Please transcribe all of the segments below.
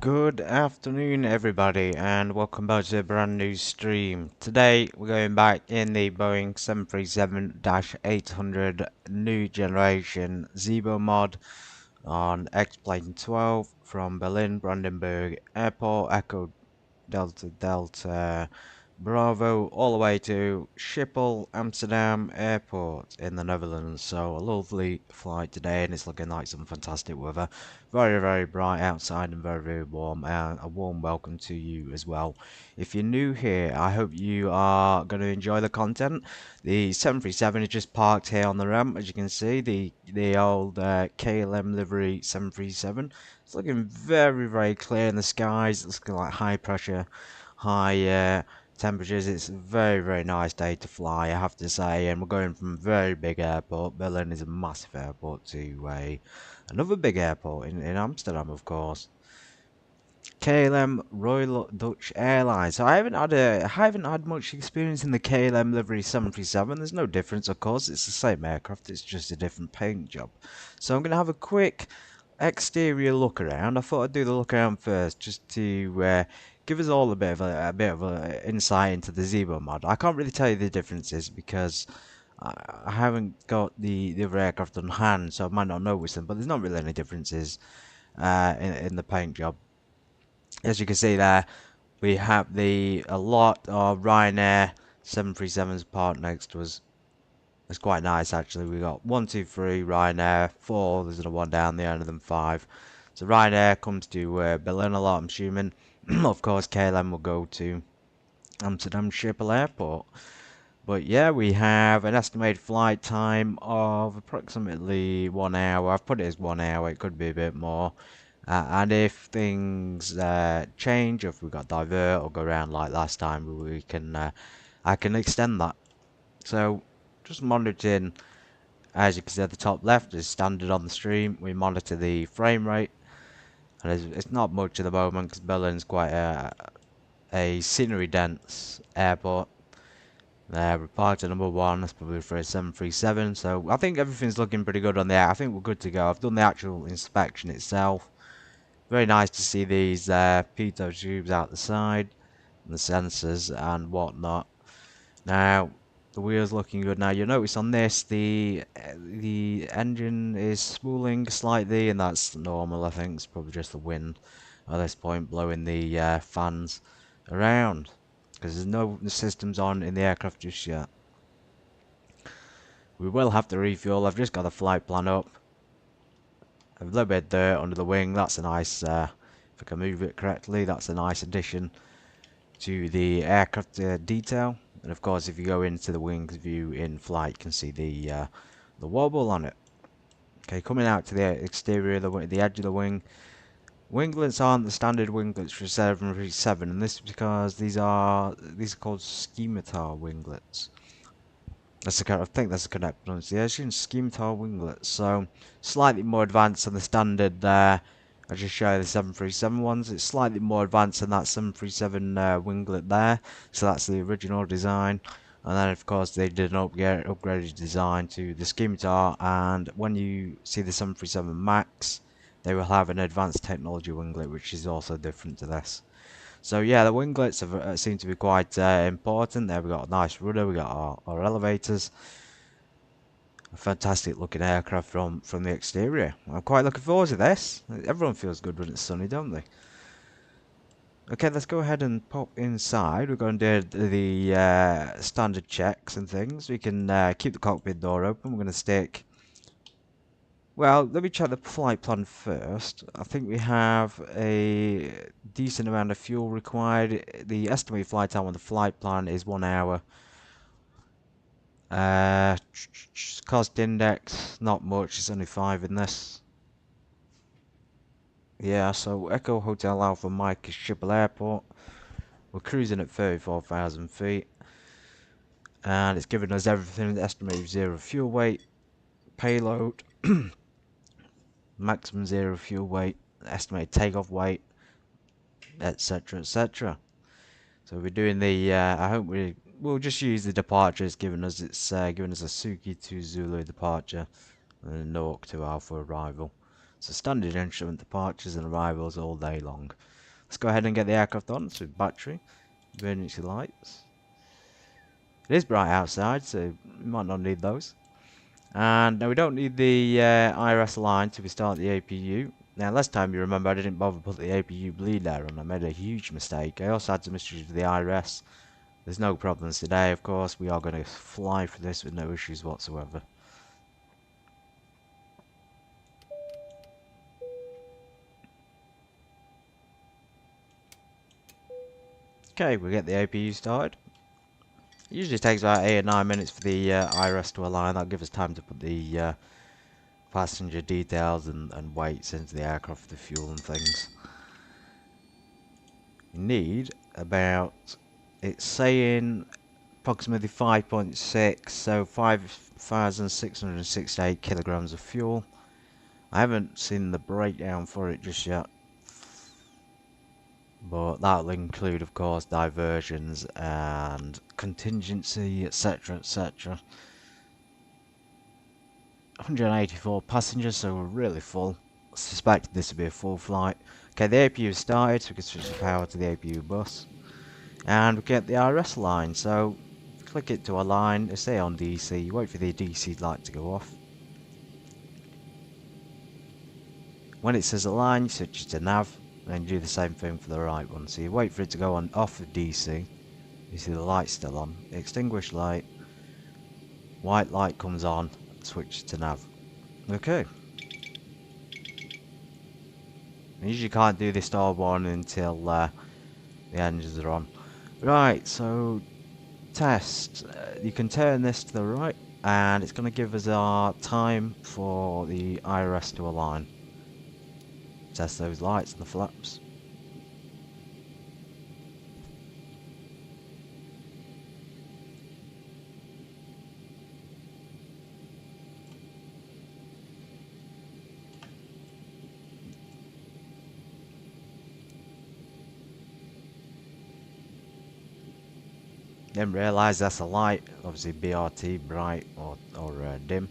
Good afternoon everybody and welcome back to a brand new stream. Today we're going back in the Boeing 737-800 new generation Zibo mod on X-Plane 12 from Berlin Brandenburg Airport, Echo Delta Delta Bravo, all the way to Schiphol Amsterdam Airport in the Netherlands. So a lovely flight today, and it's looking like some fantastic weather. Very, very bright outside and very, very warm. And a warm welcome to you as well. If you're new here, I hope you are going to enjoy the content. The 737 is just parked here on the ramp, as you can see. The old KLM livery 737. It's looking very, very clear in the skies. It's looking like high pressure, high temperatures. It's a very, very nice day to fly, I have to say. And we're going from a very big airport. Berlin is a massive airport to another big airport in Amsterdam, of course. KLM Royal Dutch Airlines. So I haven't had much experience in the KLM livery 737. There's no difference, of course. It's the same aircraft. It's just a different paint job. So I'm going to have a quick exterior look around. I thought I'd do the look around first, just to give us all a bit of a insight into the Zibo mod. I can't really tell you the differences because I haven't got the other aircraft on hand, so I might not notice them. But there's not really any differences in the paint job. As you can see there, we have a lot of Ryanair 737s parked next to us. It's quite nice actually. We got 1, 2, 3 Ryanair, 4. There's another one down there, and then 5. So Ryanair comes to Berlin a lot, I'm assuming. Of course, KLM will go to Amsterdam Schiphol Airport. But yeah, we have an estimated flight time of approximately 1 hour. I've put it as 1 hour. It could be a bit more. And if things change, if we got divert or go around like last time, we can I can extend that. So just monitoring, as you can see at the top left, is standard on the stream. We monitor the frame rate, and it's not much at the moment because Berlin's quite a scenery dense airport. We're parked at number 1. That's probably for a 737. So I think everything's looking pretty good on there. I think we're good to go. I've done the actual inspection itself. Very nice to see these pitot tubes out the side, and the sensors and whatnot. Now the wheels looking good. Now you'll notice on this the engine is spooling slightly, and that's normal. I think it's probably just the wind at this point blowing the fans around, because there's no systems on in the aircraft just yet. We will have to refuel. I've just got the flight plan up. A little bit of dirt under the wing. That's a nice, if I can move it correctly, that's a nice addition to the aircraft detail. And of course, if you go into the wings view in flight, you can see the wobble on it. Okay, coming out to the exterior, the edge of the wing. Winglets aren't the standard winglets for 737, and this is because these are called scimitar winglets. I think that's the correct pronunciation. Scimitar winglets. So slightly more advanced than the standard there. I just show you the 737 ones. It's slightly more advanced than that 737 winglet there. So that's the original design. And then of course they did an upgraded design to the Scimitar. And when you see the 737 Max, they will have an advanced technology winglet, which is also different to this. So yeah, the winglets seem to be quite important. There we got a nice rudder, we got our elevators. A fantastic looking aircraft from the exterior. I'm quite looking forward to this. Everyone feels good when it's sunny, don't they? Okay, let's go ahead and pop inside. We're going to do the standard checks and things. We can keep the cockpit door open. We're going to stick... Well, let me check the flight plan first. I think we have a decent amount of fuel required. The estimated flight time on the flight plan is 1 hour. Cost index, not much. It's only 5 in this. Yeah, so Echo Hotel Alpha Mike is Schiphol Airport. We're cruising at 34,000 feet. And it's giving us everything. Estimated 0 fuel weight, payload. Maximum 0 fuel weight, estimated takeoff weight, etc, etc. So we're doing the I hope we'll just use the departure. It's given us a Suki to Zulu departure and a Newark to Alpha arrival. So standard instrument departures and arrivals all day long. let's go ahead and get the aircraft on. So battery, emergency lights. It is bright outside, so we might not need those. And now we don't need the IRS line to start the APU. Now last time you remember I didn't bother to put the APU bleed there on. I made a huge mistake. I also had some issues with the IRS. There's no problems today, of course. We are going to fly for this with no issues whatsoever. Okay, we get the APU started. It usually takes about 8 or 9 minutes for the IRS to align. That'll give us time to put the passenger details and weights into the aircraft for the fuel and things. We need about, it's saying approximately 5.6, so 5,668 kilograms of fuel. I haven't seen the breakdown for it just yet, but that'll include, of course, diversions and contingency, etc., etc. 184 passengers, so we're really full. I suspected this would be a full flight. Okay, the APU is started, so we can switch the power to the APU bus. And we get the RS line, so click it to align, stay on DC, you wait for the DC light to go off. When it says align, you switch it to nav, and do the same thing for the right one. So you wait for it to go on off of DC, you see the light's still on, extinguish light, white light comes on, switch to nav. Okay. I usually can't do this star one until the engines are on. Right, so test. You can turn this to the right, and it's going to give us our time for the IRS to align. Test those lights and the flaps. Didn't realise that's a light, obviously BRT, bright or dim.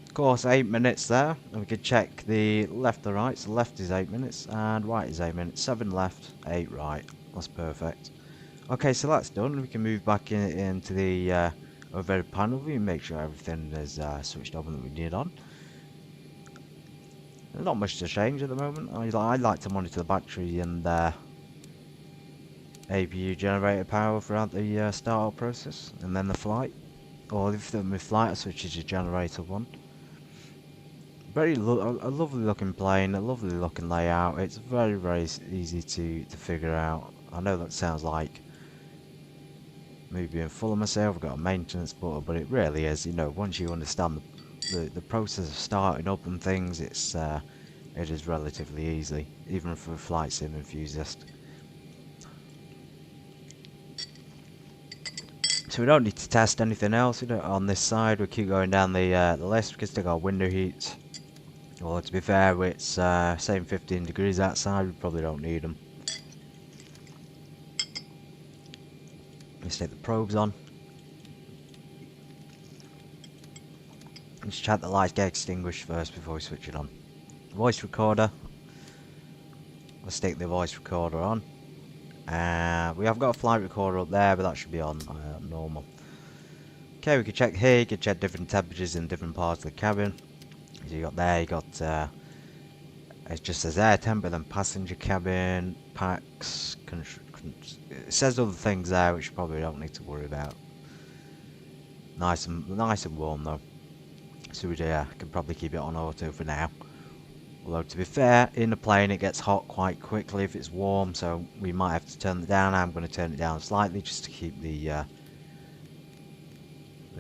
Of course, 8 minutes there, and we could check the left or right. So left is 8 minutes, and right is 8 minutes. 7 left, 8 right. That's perfect. Okay, so that's done. We can move back into the overhead panel view and make sure everything is switched on that we need on. There's not much to change at the moment. I like to monitor the battery and APU generator power throughout the startup process, and then the flight. Or if the flight, I switch to generator 1. A lovely looking plane, a lovely looking layout. It's very easy to figure out. I know that sounds like me being full of myself. I've got a maintenance but it really is. You know, once you understand the process of starting up and things, it is relatively easy, even for a flight sim enthusiast. So we don't need to test anything else. We don't, on this side, we keep going down the list. We can stick our window heats. Well, to be fair, it's saying 15 degrees outside. We probably don't need them. Let's take the probes on. Let's check the lights get extinguished first before we switch it on. Voice recorder. Let's stick the voice recorder on. We have got a flight recorder up there, but that should be on normal. Okay, we can check here. You can check different temperatures in different parts of the cabin. As you got there, you got it just says air temp, then passenger cabin, packs. It says other things there which you probably don't need to worry about. Nice and warm though. So we can probably keep it on auto for now. Although to be fair, in the plane it gets hot quite quickly if it's warm, so we might have to turn it down. I'm going to turn it down slightly just to keep the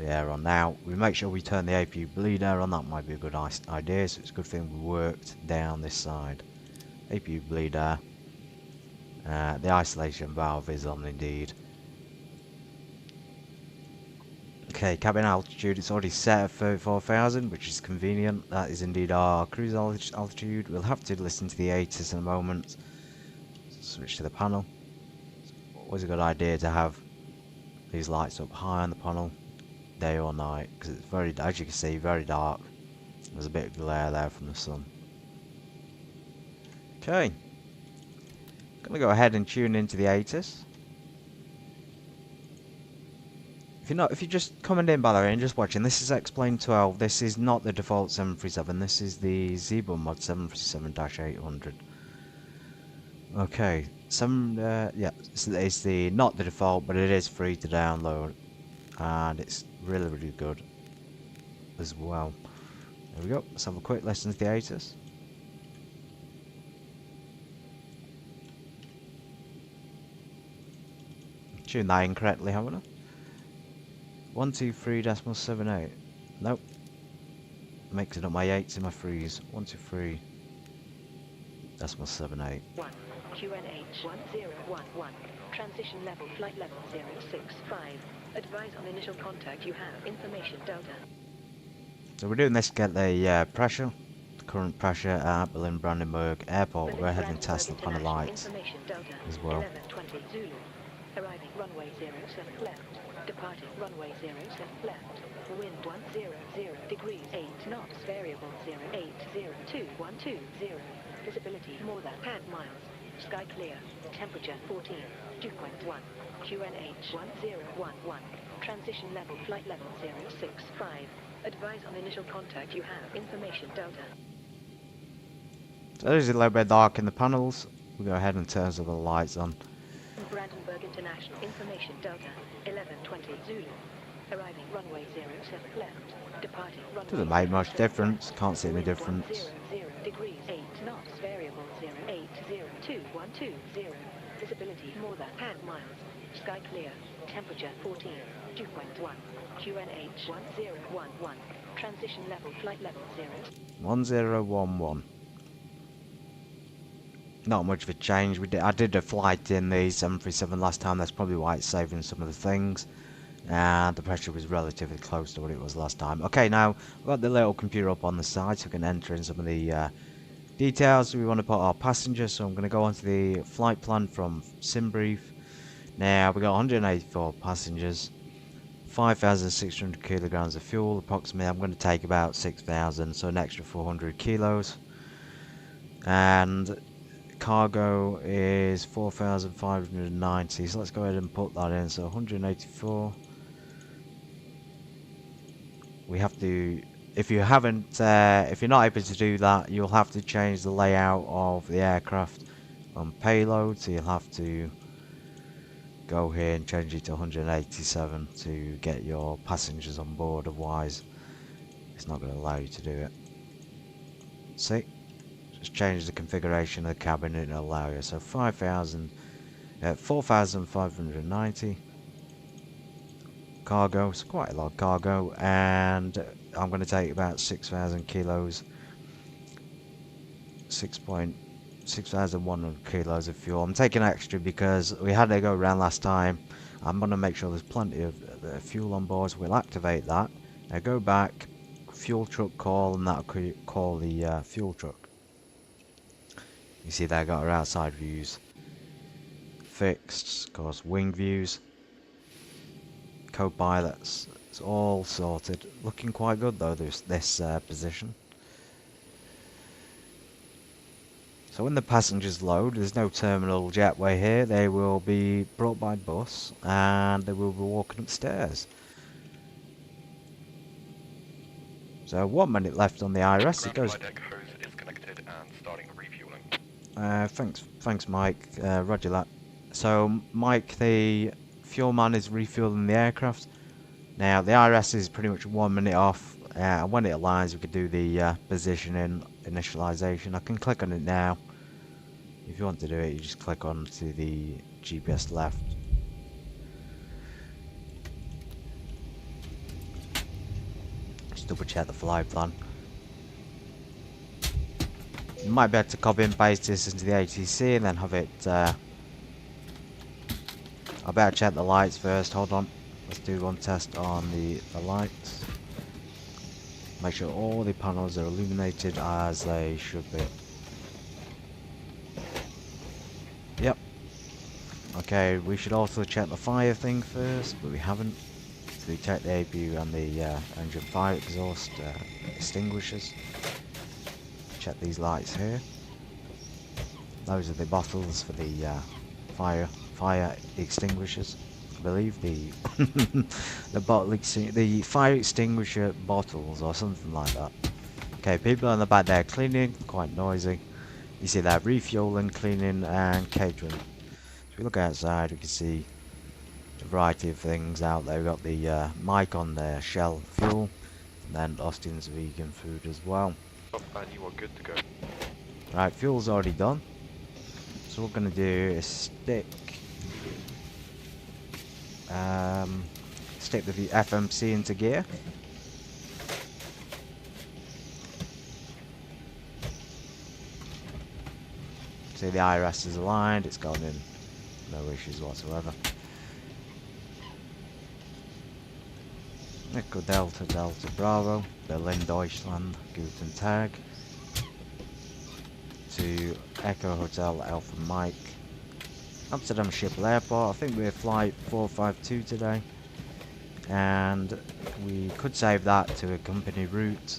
air on. Now we make sure we turn the APU bleed air on. That might be a good idea, so it's a good thing we worked down this side. APU bleed air. The isolation valve is on indeed. Okay, cabin altitude, it's already set at 34,000, which is convenient. That is indeed our cruise altitude. We'll have to listen to the ATIS in a moment. Switch to the panel. Always a good idea to have these lights up high on the panel, day or night, because it's very, as you can see, very dark. There's a bit of glare there from the sun. Okay. Gonna go ahead and tune into the ATIS. If you're just coming in by the way and just watching, this is Explain 12. This is not the default 737. This is the Zibo mod 737-800. Okay, yeah, it's the not the default, but it is free to download, and it's really good as well. There we go. Let's have a quick listen to the ATIS. Tuned that incorrectly, haven't I? 123.78. Nope. Mixing up my 8s and my 3s. 123.78. 1. QNH 1011. Transition level, flight level 065. Advise on initial contact you have. Information Delta. So we're doing this to get the pressure, the current pressure at Berlin Brandenburg Airport. We'll go ahead and test the panel lights as well. 1120 Zulu. Arriving runway 07 left. Departing runway 07 left. Wind 100 degrees 8 knots. Variable 080212 Visibility more than 10 miles. Sky clear. Temperature 14. Dew point 1. QNH 1011. Transition level, flight level 065. Advise on initial contact you have. Information Delta. So there's a little bit dark in the panels. We'll go ahead and turn some of the lights on. Brandenburg International. Information Delta. 1120 Zulu. Arriving runway 07 left. Departing runway. Doesn't make much difference. Can't see any difference. 100 degrees 8 knots. Variable 080212 Visibility more than 10 miles. Sky clear. Temperature 14. Dew point 1. QNH 1011. Transition level, flight level 0. 1011. Not much of a change. I did a flight in the 737 last time. That's probably why it's saving some of the things. And the pressure was relatively close to what it was last time. Okay, now we've got the little computer up on the side so we can enter in some of the details. We want to put our passengers, so I'm going to go onto the flight plan from SimBrief. Now we've got 184 passengers, 5,600 kilograms of fuel approximately. I'm going to take about 6,000, so an extra 400 kilos. And cargo is 4,590, so let's go ahead and put that in. So 184. We have to, if you're not able to do that, you'll have to change the layout of the aircraft on payload. So you'll have to go here and change it to 187 to get your passengers on board. Otherwise, it's not going to allow you to do it. See, just change the configuration of the cabin and it'll allow you. So 4,590. Cargo, it's quite a lot of cargo, and I'm going to take about 6,000 kilos, 6,100 kilos of fuel. I'm taking extra because we had to go around last time. I'm going to make sure there's plenty of fuel on board, so we'll activate that. Now go back, fuel truck call, and that'll call the fuel truck. You see there, got our outside views fixed, of course, wing views. Co-pilots, it's all sorted. Looking quite good though, this position. So when the passengers load, there's no terminal jetway here. They will be brought by bus and they will be walking upstairs. So 1 minute left on the IRS. It goes. Thanks, Mike. Roger that. So Mike, the fuel man is refueling the aircraft. Now the IRS is pretty much 1 minute off. When it aligns, we could do the positioning initialization. I can click on it now. If you want to do it, you just click on to the GPS left. Just double check the flight plan. You might be able to copy and paste this into the ATC and then have it. I better check the lights first. Hold on. Let's do one test on the lights. Make sure all the panels are illuminated as they should be. Yep. Okay, we should also check the fire thing first, but we haven't. So we check the APU and the engine fire exhaust extinguishers. Check these lights here. Those are the bottles for the fire extinguishers. I believe the the fire extinguisher bottles or something like that. Okay, people in the back there cleaning, quite noisy. You see that refueling, cleaning, and catering. So we look outside, we can see a variety of things out there. We've got the mic on there, Shell fuel, and then Austin's vegan food as well. Oh, and you are good to go. Right, fuel's already done. So what we're gonna do is stick the FMC into gear. See the IRS is aligned, it's gone in, no issues whatsoever. Echo Delta Delta Bravo, Berlin Deutschland, Guten Tag. To Echo Hotel Alpha Mike, Amsterdam Schiphol Airport. I think we're flight 452 today, and we could save that to a company route.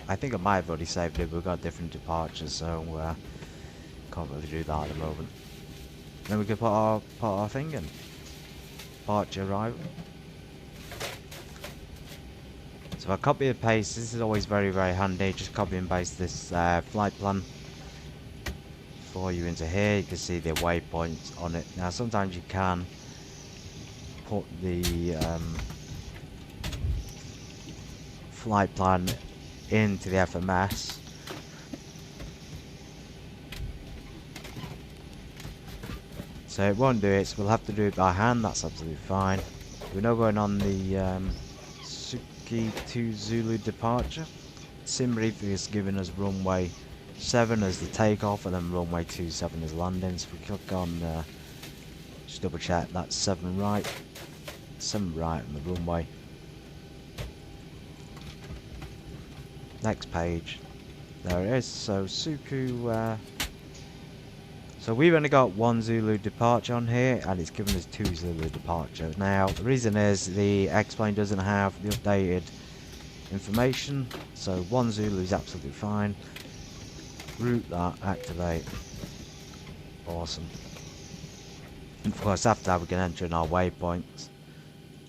I think I might have already saved it, but we've got different departures, so can't really do that at the moment. Then we can put our thing in. Departure arrival. So if I copy and paste, this is always very handy. Just copy and paste this flight plan for you into here. You can see the waypoints on it. Now sometimes you can put the flight plan into the FMS. So it won't do it, so we'll have to do it by hand. That's absolutely fine. We're now going on the Suki 2 Zulu departure. SimRief is giving us runway 7 as the takeoff, and then runway 27 as landing. So if we click on, just double check, that's 7 right on the runway. Next page, there it is. So Suku, so we've only got 1 Zulu departure on here, and it's given us 2 Zulu departures. Now the reason is the X-plane doesn't have the updated information, so 1 Zulu is absolutely fine. Route that, activate. Awesome. And of course after that we can enter in our waypoints.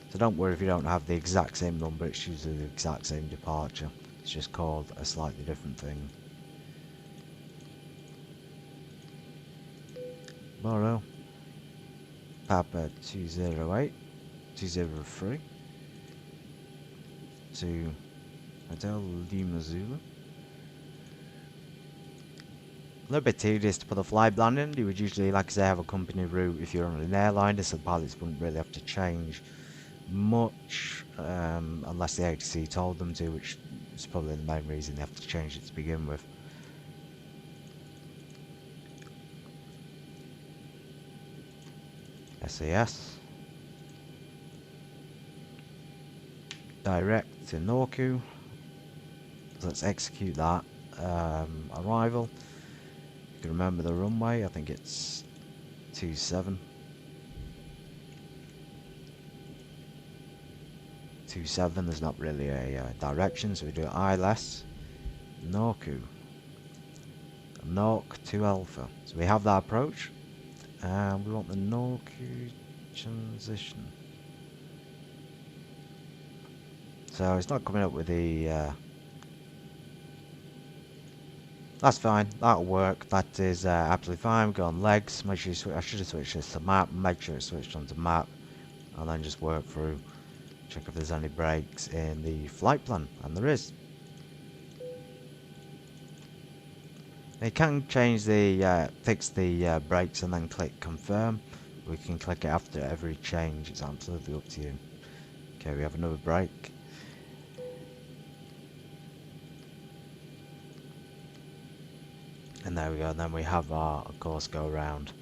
So don't worry if you don't have the exact same number, it's usually the exact same departure. It's just called a slightly different thing. Borrow. Papa 208, 203. To Hotel Lima Zulu. A little bit tedious to put a fly plan in. You would usually, like I say, have a company route if you're on an airliner, so the pilots wouldn't really have to change much unless the ATC told them to, which is probably the main reason they have to change it to begin with. SAS. Direct to Norku. So let's execute that. Arrival. You can remember the runway, I think it's 27. 27, there's not really a direction, so we do ILS. Norku. Nork to Alpha. So we have that approach. And we want the Norku transition. So it's not coming up with the... that's fine, that'll work, that is absolutely fine. We go on legs, make sure you switch, I should have switched this to map, make sure it's switched onto map, and then just work through, check if there's any breaks in the flight plan, and there is. You can change the, fix the brakes and then click confirm. We can click it after every change, it's absolutely up to you. Okay, we have another brake. And there we go, and then we have our, of course, go around.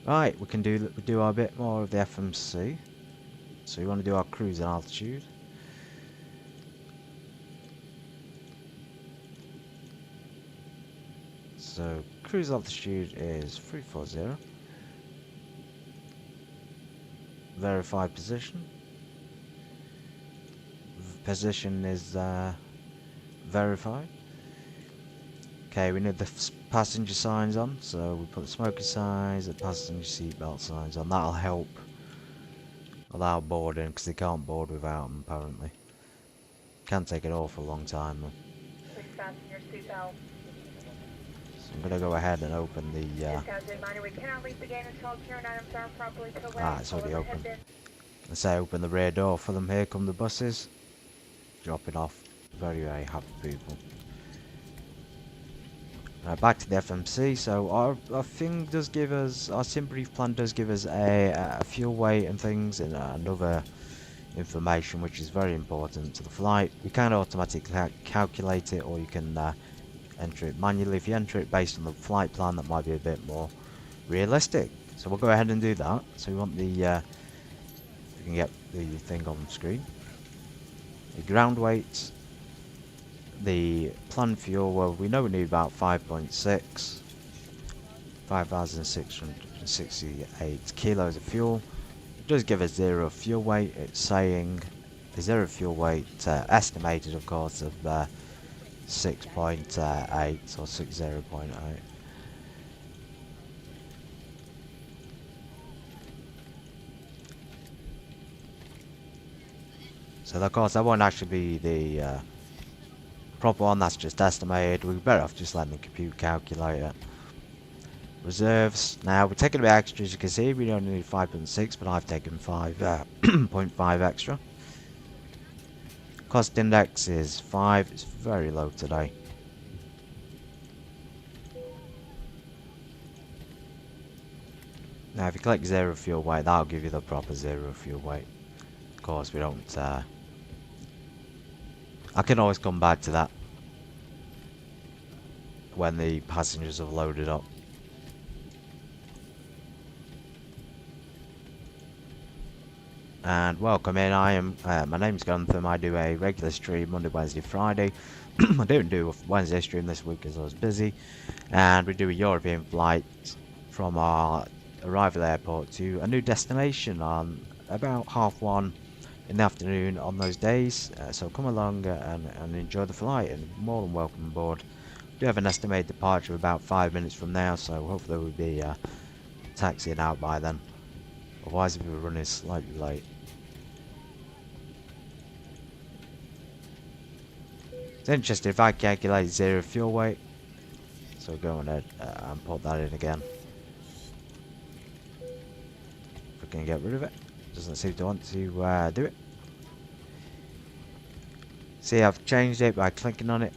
Right, we can do our bit more of the FMC. So we want to do our cruise and altitude. So cruise altitude is 340. Verify position. Position is verified. Okay, we need the passenger signs on, so we put the smoker signs, the passenger seatbelt signs on. That'll help allow boarding, because they can't board without them, apparently. Can take an awful long time, though. Please fasten your seatbelt. So I'm going to go ahead and open the... As a reminder, we cannot leave the gate until carrying items are properly put away. it's already Overhead open. bin. Let's say open the rear door for them. Here come the buses. Dropping off very, very happy people. Back to the FMC. So our thing does give us, our sim brief plan does give us a fuel weight and things, and another information which is very important to the flight. We can automatically calculate it, or you can enter it manually. If you enter it based on the flight plan, that might be a bit more realistic. So we'll go ahead and do that. So we want the, we can get the thing on the screen. The ground weight, the planned fuel, well, we know we need about 5,668 kilos of fuel. It does give us zero fuel weight. It's saying the zero fuel weight estimated, of course, of 6.8 or 60.8. So of course that won't actually be the proper one, that's just estimated. We're better off just letting the computer calculate it. Reserves. Now we're taking a bit extra, as you can see. We only need 5.6, but I've taken 5.5 extra. Cost index is 5. It's very low today. Now if you click zero fuel weight, that'll give you the proper zero fuel weight. Of course we don't I can always come back to that when the passengers have loaded up. And welcome in. I am my name's Grantham. I do a regular stream Monday, Wednesday, Friday. I didn't do a Wednesday stream this week because I was busy, and we do a European flight from our arrival airport to a new destination on about 1:30 in the afternoon on those days. So come along and enjoy the flight, and more than welcome aboard. We do have an estimated departure of about 5 minutes from now, so hopefully we'll be taxiing out by then. Otherwise we'll be running slightly late. It's interesting if I calculate zero fuel weight. So go ahead and put that in again. If we can get rid of it. Doesn't seem to want to do it. See, I've changed it by clicking on it,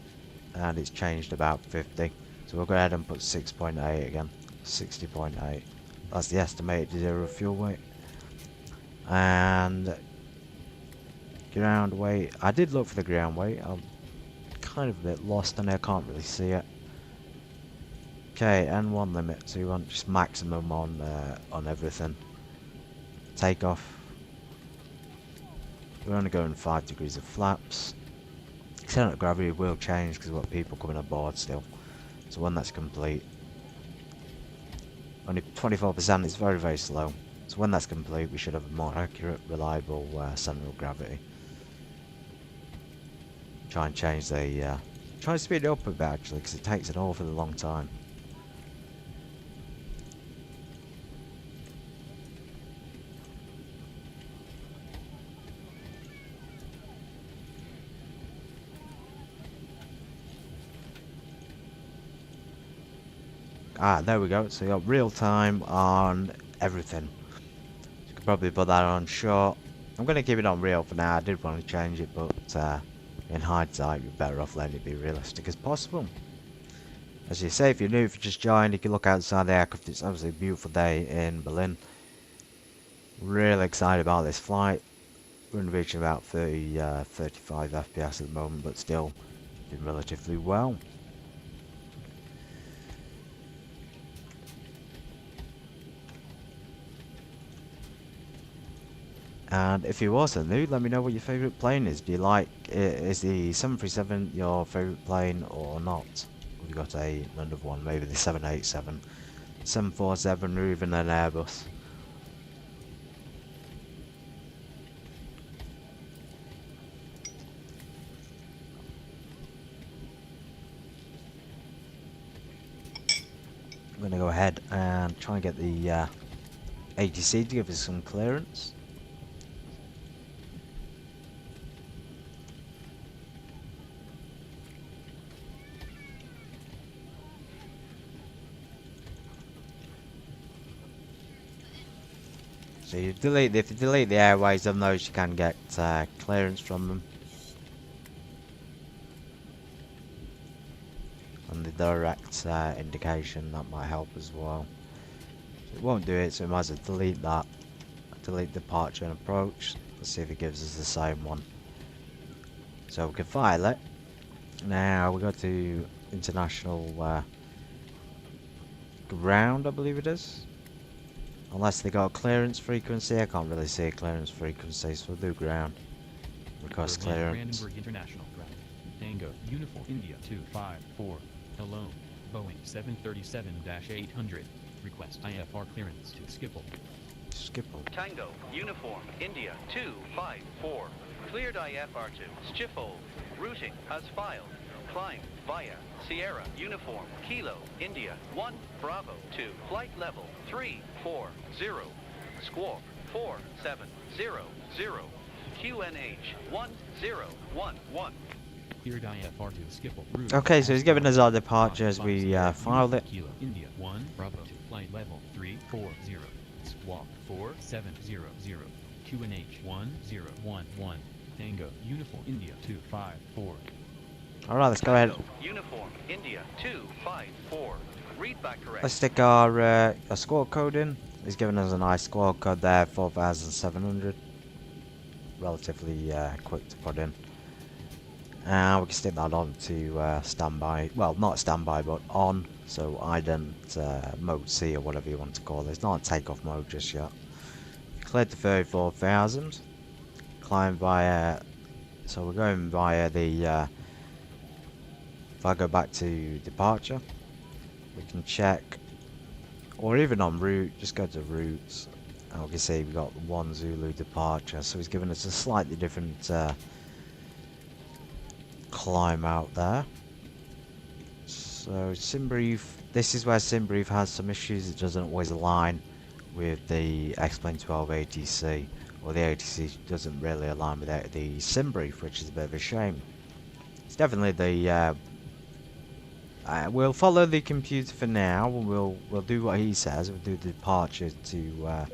and it's changed about 50. So we'll go ahead and put 6.8 again. 60.8. That's the estimated zero fuel weight. And ground weight. I did look for the ground weight. I'm kind of a bit lost and I can't really see it. Okay, N1 limit. So you want just maximum on everything. Takeoff. We're only going 5 degrees of flaps. Center of gravity will change because we've got people coming aboard still. So when that's complete, only 24%, it's very, very slow. So when that's complete, we should have a more accurate, reliable center of gravity. Try and change the, try and speed it up a bit actually, because it takes an awfully long time. There we go. So you got real time on everything. You could probably put that on short. I'm going to keep it on real for now. I did want to change it, but in hindsight, you're better off letting it be realistic as possible. As you say, if you're new, if you just joined, you can look outside the aircraft. It's absolutely a beautiful day in Berlin. Really excited about this flight. We're reaching about 35 FPS at the moment, but still doing relatively well. And if you're also new, let me know what your favourite plane is. Do you like, is the 737 your favourite plane or not? Have you got another one, maybe the 787, 747 or even an Airbus? I'm going to go ahead and try and get the ATC to give us some clearance. So if you delete the airways on those, you can get clearance from them. And the direct indication, that might help as well. So it won't do it, so we might as well delete that. Delete departure and approach. Let's see if it gives us the same one. So we can file it. Now we go to international ground, I believe it is. Unless they got a clearance frequency, I can't really see a clearance frequency, so we'll do ground. Request clearance. Brandenburg International Ground. Tango, Uniform India 254. Alone. Boeing 737-800. Request IFR clearance to Schiphol. Schiphol. Tango, Uniform India 254. Cleared IFR to Schiphol. Routing as filed. Climb via Sierra Uniform Kilo India 1 Bravo to flight level 340. Squawk 4700. QNH 1011. Cleared IFR to Schiphol. Route Okay, so he's given us our departure as we filed it. Kilo India 1 Bravo to flight level 340. Squawk 4700. QNH 1011. Tango, Uniform India 254. Alright, let's go ahead. Uniform India 254. Read back correct. Let's stick our squawk code in. He's given us a nice squawk code there, 4700. Relatively quick to put in. And we can stick that on to standby. Well, not standby, but on. So ident mode C or whatever you want to call it. It's not takeoff mode just yet. Cleared to 34,000. Climb via. So we're going via the. If I go back to departure, we can check, or even on route, just go to routes, and we can see we've got 1 Zulu departure, so he's given us a slightly different climb out there. So SimBrief, this is where SimBrief has some issues. It doesn't always align with the X-Plane 12 ATC, or the ATC doesn't really align with the SimBrief, which is a bit of a shame. It's definitely the we'll follow the computer for now. We'll do what he says. We'll do the departure to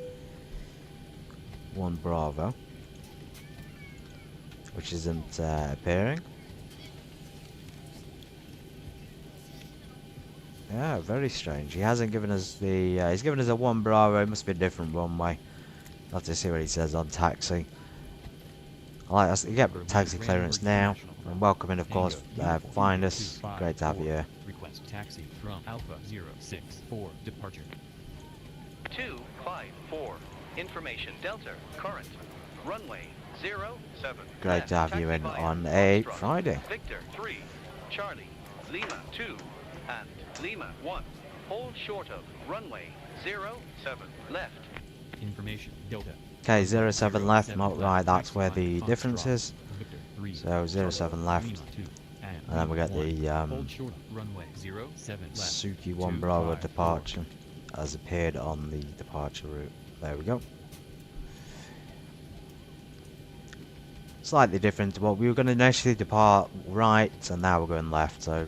1 Bravo, which isn't appearing. Yeah, very strange. He hasn't given us the. He's given us a 1 Bravo. It must be a different runway. I'll have to see what he says on taxi. Alright, let's get taxi clearance now. And welcome in, of course. Find us. Great to have you here. Request taxi from Alpha 064. Departure. 254. Information Delta. Current. Runway 07. Great to have you in on a Friday. Victor 3. Charlie. Lima 2. And Lima 1. Hold short of runway 07. Left. Information Delta. Okay, 07 left, not right, that's where the difference is. So 07 left. And then we get the Suki 1 Bravo departure as appeared on the departure route. There we go. Slightly different to what we were going to initially depart right, and now we're going left, so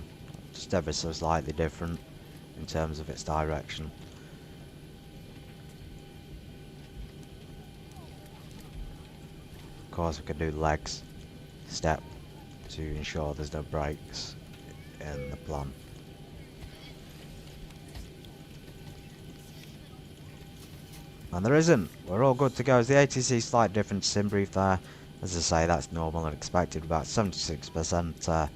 just ever so slightly different in terms of its direction. Of course, we can do legs step to ensure there's no brakes in the plan. And there isn't. We're all good to go. The ATC slight different SimBrief there. As I say, that's normal and expected. About 76%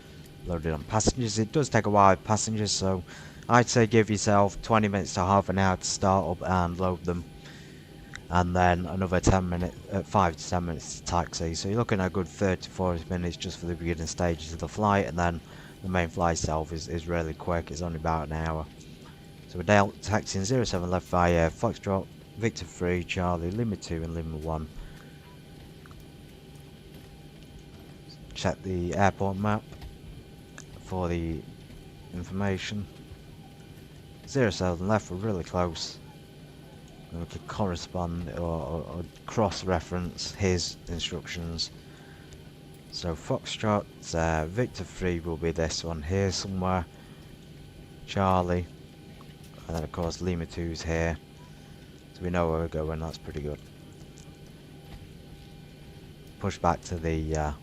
loaded on passengers. It does take a while with passengers, so I'd say give yourself 20 minutes to half an hour to start up and load them. And then another 5 to 10 minutes to taxi. So you're looking at a good 30 to 40 minutes just for the beginning stages of the flight, and then the main flight itself is really quick. It's only about an hour. So we're taxiing 07 left via Foxtrot, Victor 3, Charlie, Lima 2 and Lima 1. Check the airport map for the information. 07 left, we're really close. And we could correspond or cross-reference his instructions. So Foxtrot, Victor 3 will be this one here somewhere. Charlie, and then of course Lima 2's here. So we know where we're going, that's pretty good. Push back to the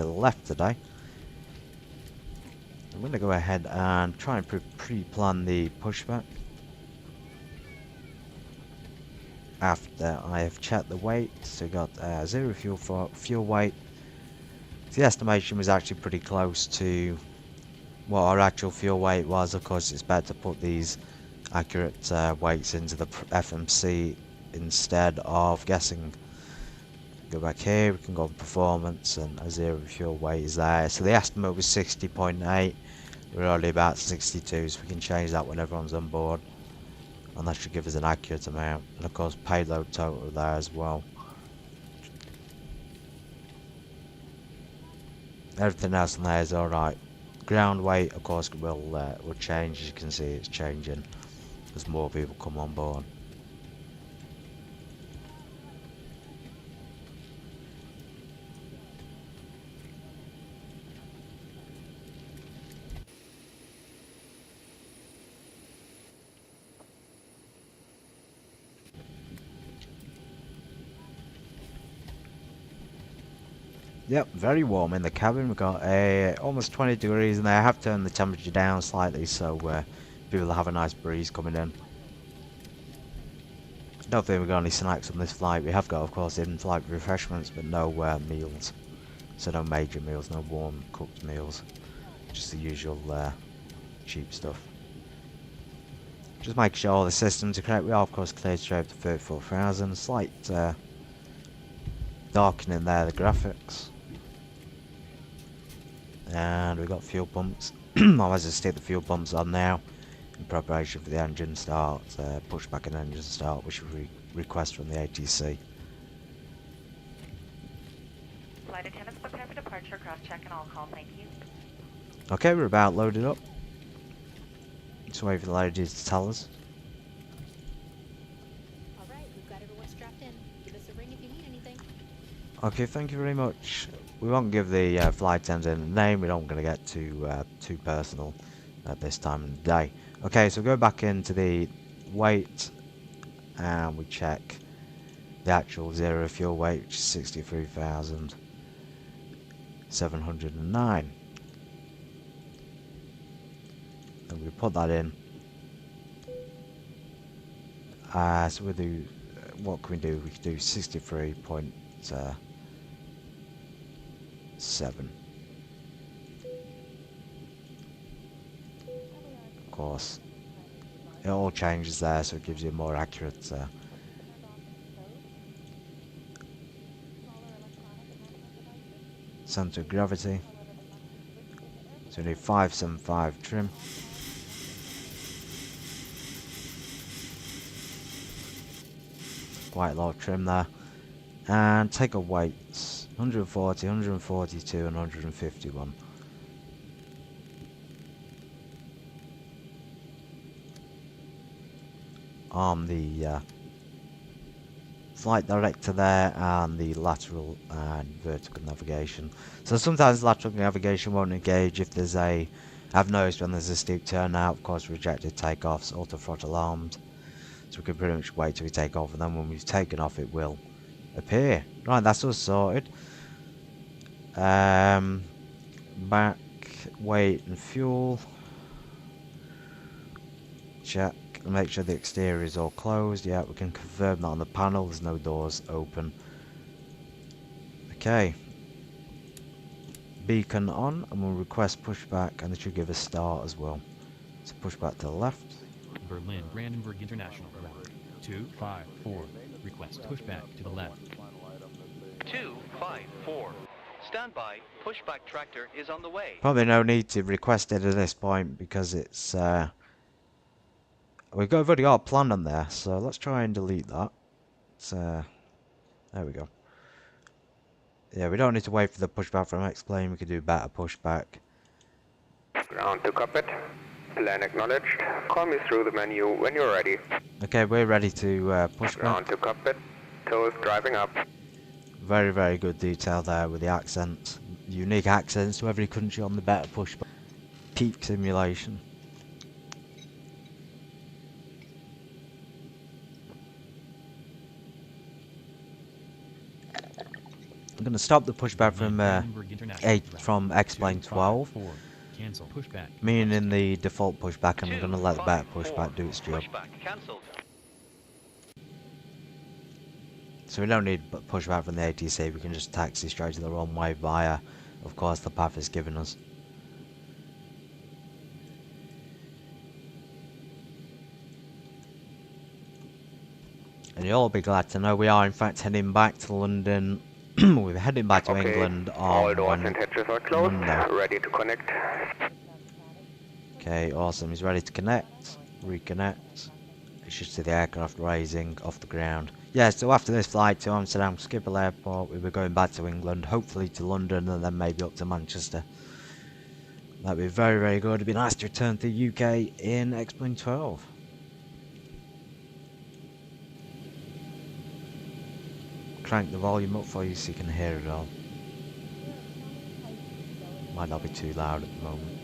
left today. I'm going to go ahead and try and pre-plan the pushback. After I have checked the weight, so we got 0 fuel weight. The estimation was actually pretty close to what our actual fuel weight was. Of course, it's better to put these accurate weights into the FMC instead of guessing. Go back here, we can go on performance, and a 0 fuel weight is there. So the estimate was 60.8. We're already about 62, so we can change that when everyone's on board. And that should give us an accurate amount. And of course, payload total there as well. Everything else in there is alright. Ground weight, of course, will change. As you can see, it's changing as more people come on board. Yep, very warm in the cabin. We've got almost 20 degrees in there. I have turned the temperature down slightly so people will have a nice breeze coming in. Don't think we've got any snacks on this flight. We have got, of course, in-flight refreshments, but no meals. So no major meals, no warm cooked meals. Just the usual cheap stuff. Just make sure all the systems are correct. We are, of course, cleared straight to 34,000. Slight darkening there, the graphics. And we've got fuel pumps. I'll just stick the fuel pumps on now in preparation for the engine start, pushback and engine start, which we request from the ATC. Flight attendants prepare for departure, cross-check and all call, thank you. Okay, we're about loaded up. Just wait for the ladies to tell us. Alright, we've got everyone strapped in. Give us a ring if you need anything. Okay, thank you very much. We won't give the flight attendant a name. We don't want to get too personal at this time of the day. Okay, so go back into the weight and we check the actual 0 fuel weight, which is 63,709. And we put that in. So we'll do, what can we do? We can do 63.7. Of course, it all changes there, so it gives you a more accurate center of gravity. So we need 575 trim. Quite a lot of trim there. And take a weights, 140, 142 and 151. On the flight director there and the lateral and vertical navigation. So sometimes lateral navigation won't engage if there's a, I've noticed when there's a steep turn out, of course rejected takeoffs, auto throttle armed. So we can pretty much wait till we take off, and then when we've taken off it will appear. Right, that's us sorted. Back, weight and fuel. Check. Make sure the exterior is all closed. Yeah, we can confirm that on the panel. There's no doors open. Okay. Beacon on, and we'll request pushback, and it should give us start as well. So pushback to the left. Berlin, Brandenburg International Ground. 254. Request pushback to the left. 254. Stand by. Pushback tractor is on the way. Probably no need to request it at this point because it's we've already got a plan on there, so let's try and delete that. There we go. Yeah, we don't need to wait for the pushback from X-Plane. We could do better pushback. Ground to cockpit. Plan acknowledged. Call me through the menu when you're ready. Okay, we're ready to push On back. to cockpit. Toes driving up. Very, very good detail there with the accents. Unique accents to every country on the better pushback. Peak simulation. I'm going to stop the pushback from X-Plane 12. Cancel pushback. Meaning in the default pushback, I'm going to let the better 254. pushback do its job. Pushback cancelled. So we don't need pushback from the ATC, we can just taxi straight to the runway via, of course, the path it's given us. And you'll all be glad to know we are in fact heading back to London. We're heading back to England All on doors and hatches are closed. Monday. Ready to connect. Okay, awesome. He's ready to connect, reconnect. You should see the aircraft raising off the ground. Yeah, so after this flight to Amsterdam Schiphol Airport, we were going back to England, hopefully to London, and then maybe up to Manchester. That'd be very, very good. It'd be nice to return to the UK in X-Plane 12. Crank the volume up for you so you can hear it all. Might not be too loud at the moment.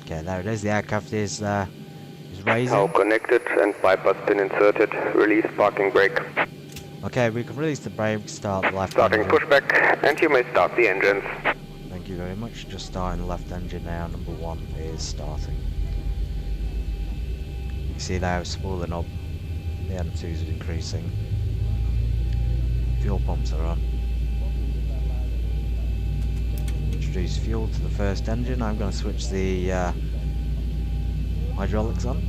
Okay, there it is. The aircraft is raising. Now connected and bypass pin inserted. Release parking brake. Okay, we can release the brake, start the left Starting engine. pushback, and you may start the engines. Thank you very much. Just starting the left engine now. Number 1 is starting. You see now it's spooling up. The M2 is increasing. Fuel pumps are on. Introduce fuel to the first engine. I'm going to switch the hydraulics on.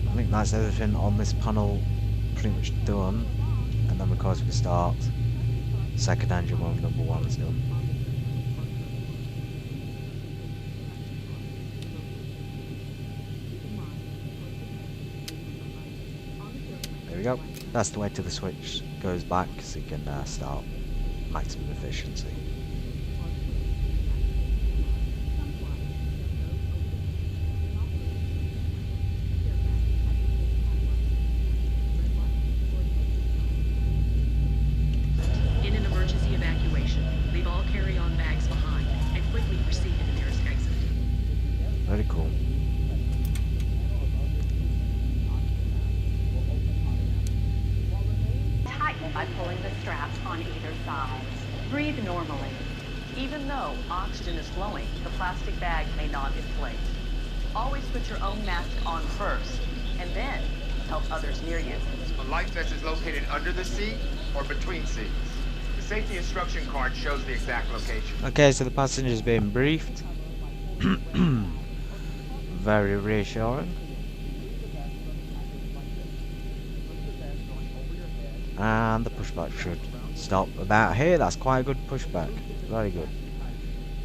I think that's everything on this panel pretty much done. And then of course we can start second engine when number 1 is done. There we go. That's the way to the switch goes back so you can start maximum efficiency. In an emergency evacuation, leave all carry-on bags behind and quickly proceed to the nearest exit. Very cool. Tighten by pulling the straps on either side. Breathe normally. Even though oxygen is flowing, the plastic bag may not inflate. Always put your own mask on first, and then help others near you. A life vest is located under the seat or between seats. The safety instruction card shows the exact location. Okay, so the passenger's being briefed. Very reassuring. And the pushback should stop about here. That's quite a good pushback. Very good.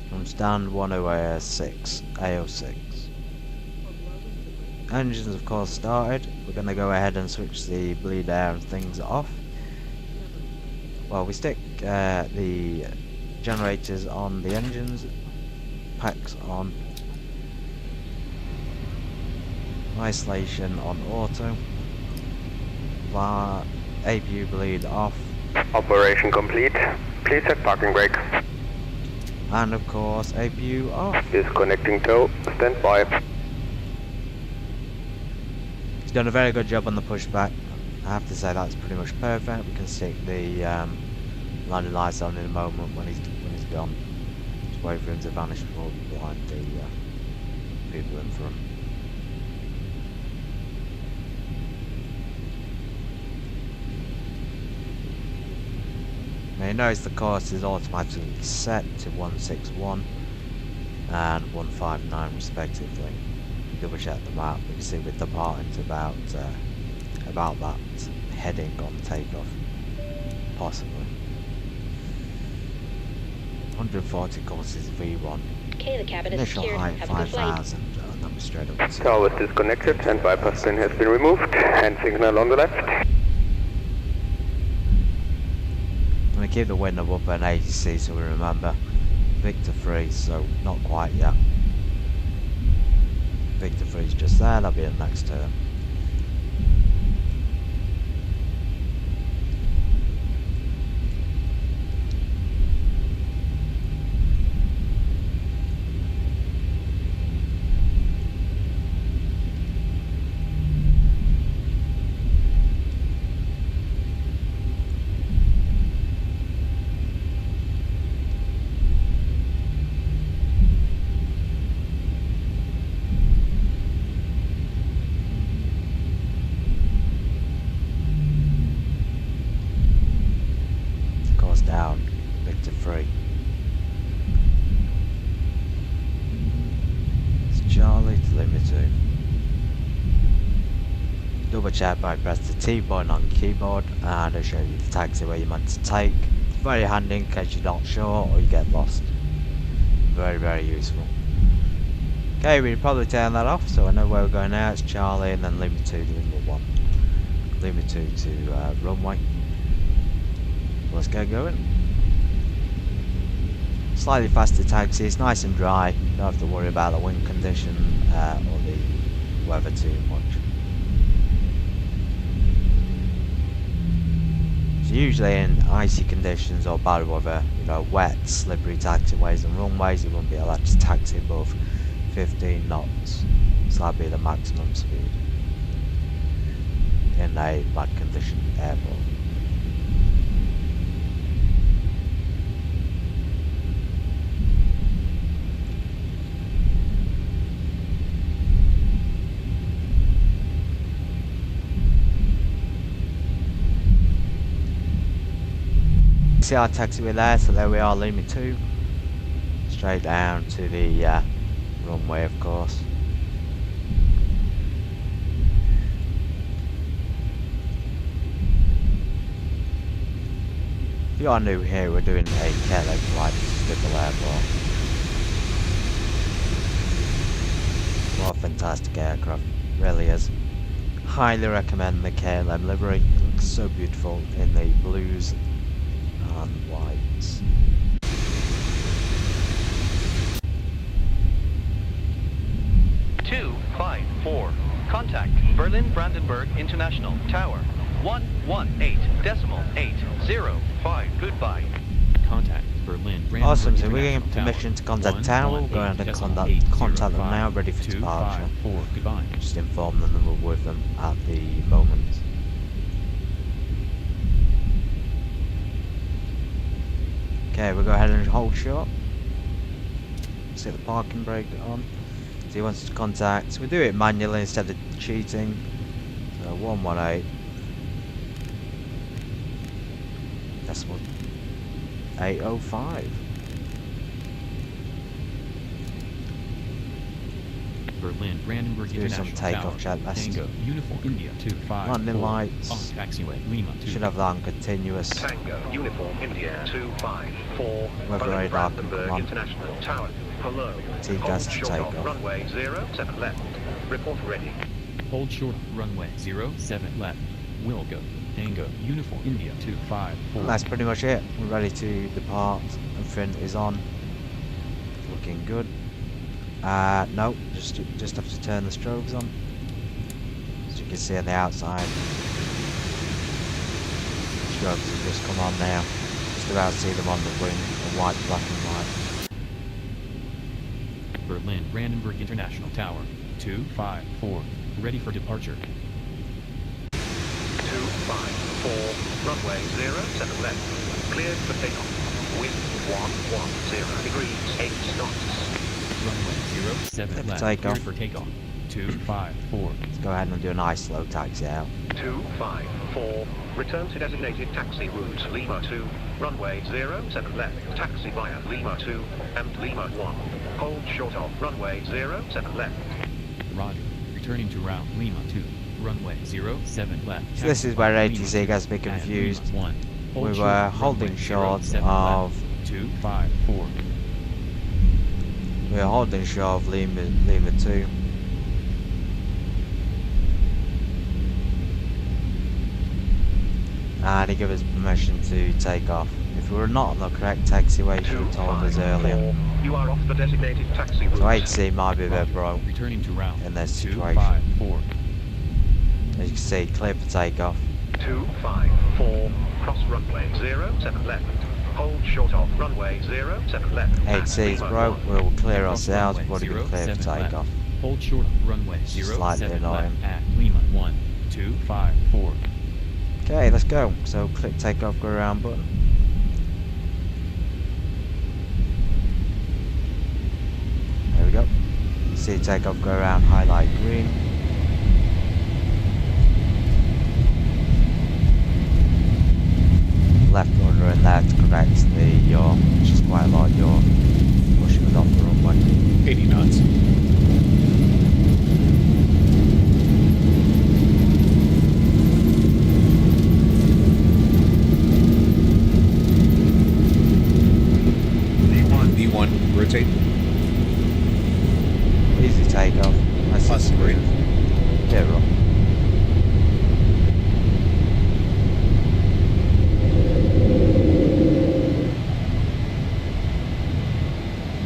From stand 106, AO6. Engines of course started. We're going to go ahead and switch the bleed air and things off. Well, we stick the generators on the engines, packs on, isolation on auto, APU bleed off, Operation complete. Please set parking brake. and of course APU off. Disconnecting tow. Stand by. He's done a very good job on the pushback. I have to say that's pretty much perfect. We can stick the landing lights on in a moment when he's gone. Just wait for him to vanish before we blind the people in front. Now you notice the course is automatically set to 161 and 159 respectively. Double check the map, we can see we're departing to about that heading on takeoff, possibly. 140 courses V1. Okay, the cabin is Initial secured. height Have a good flight. 5,000, and then we're straight up to Tower is disconnected and bypass pin has been removed. Hand signal on the left. keep the wind above an 80C, so we remember. Victor 3, so not quite yet. Victor 3 is just there, that'll be the next turn. Down, Victor 3. It's Charlie to Lima 2. Double check by press the T button on the keyboard and it'll show you the taxi where you're meant to take. It's very handy in case you're not sure or you get lost. Very, very useful. Okay, we'll probably turn that off so I know where we're going now. It's Charlie and then Lima 2 to Lima 1. Lima 2 to runway. Let's get going. Slightly faster taxi, it's nice and dry, you don't have to worry about the wind condition or the weather too much. So usually in icy conditions or bad weather, you know, wet, slippery taxiways and runways, you won't be allowed to taxi above 15 knots. So that'd be the maximum speed in a bad condition airport. See our taxiway there, so there we are, Lima 2. Straight down to the runway, of course. If you are new here, we're doing a KLM flight to Schiphol Airport. What a fantastic aircraft, really is. Highly recommend the KLM livery, it looks so beautiful in the blues and whites. Two, 5, 4. Contact Berlin Brandenburg International Tower 118.805. Goodbye. Contact Berlin Brandenburg Awesome, so we're getting International permission to contact Tower. Tower. We'll go ahead and contact them now, ready for departure. 254. Goodbye. Just inform them that we're with them at the moment. Okay, we'll go ahead and hold short. Set the parking brake on. So he wants to contact. We do it manually instead of cheating. So 118. That's what 805. Berlin Brandenburg Do International some takeoff Tower. chat list. Tango Uniform India 254. Landing lights. On taxiway Lima 2. Should have that on continuous. Tango Uniform India 254. Weather Berlin radar can Brandenburg come on. International Tower. Hello. T-gas to Hold short take off off. runway 07 left. Report ready. Hold short runway 07 left. Will go. Tango Uniform India 254. That's pretty much it. We're ready to depart. Everything is on. Looking good. No, just have to turn the strobes on. As you can see on the outside. Strobes have just come on now. Just about to see them on the wing. The white, black and white. Berlin Brandenburg International Tower 254. Ready for departure. 254. Runway 07 left. Cleared for takeoff. Wind 110 degrees 8 knots. Runway 07 left. Takeoff. Cleared for takeoff. 254. Let's go ahead and do a nice slow taxi out. 254. Return to designated taxi route Lima 2. Runway 07 left. Taxi via Lima 2 and Lima 1. Hold short of runway 07 left. Roger. Returning to route Lima 2. Runway 07 left. So this is where ATC gets a bit confused. We were holding short of 254. We were holding short of Lima 2. And he gave us permission to take off. If we were not on the correct taxiway, you should have told us earlier. You are off the designated taxi route. So HC might be a bit broke Returning to route in this situation. 254. As you can see, clear for takeoff. 254, cross runway 07 left. Hold short of runway 07 left. HC is broke, we'll clear Cross ourselves, runway we've already been clear for 07 left. takeoff. Hold short of runway Slightly 07 annoying. left at Lima 1254. Okay, let's go. So click takeoff, go around button. There we go. You see takeoff, go around, highlight green. Left rudder in there to correct the yaw, which is quite a lot of yaw. Pushing it off the runway. 80 knots. V1, rotate. Easy takeoff. Nice Plus and green. smooth. Yeah, right.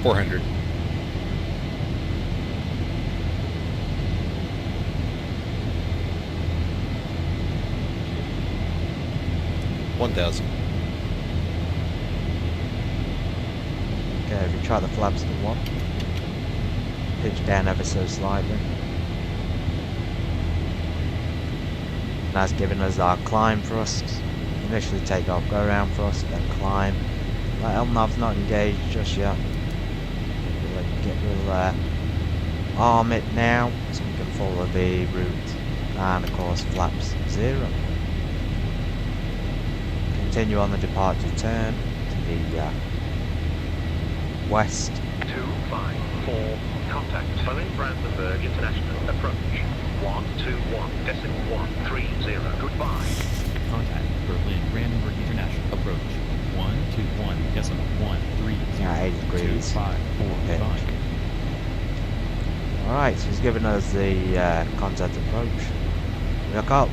$400. $1,000. Okay, if you try the flaps to 1. Pitch down ever so slightly. And that's giving us our climb thrusts. Initially take off, go around thrust, then climb. That LNAV's not engaged just yet. We'll arm it now so we can follow the route. And of course flaps 0. Continue on the departure turn to the west. 254, contact Berlin Brandenburg International, approach 121.130, goodbye. Contact Berlin Brandenburg International, approach 121.130. Yeah, 80 degrees. 2545. Alright, so he's given us the contact approach.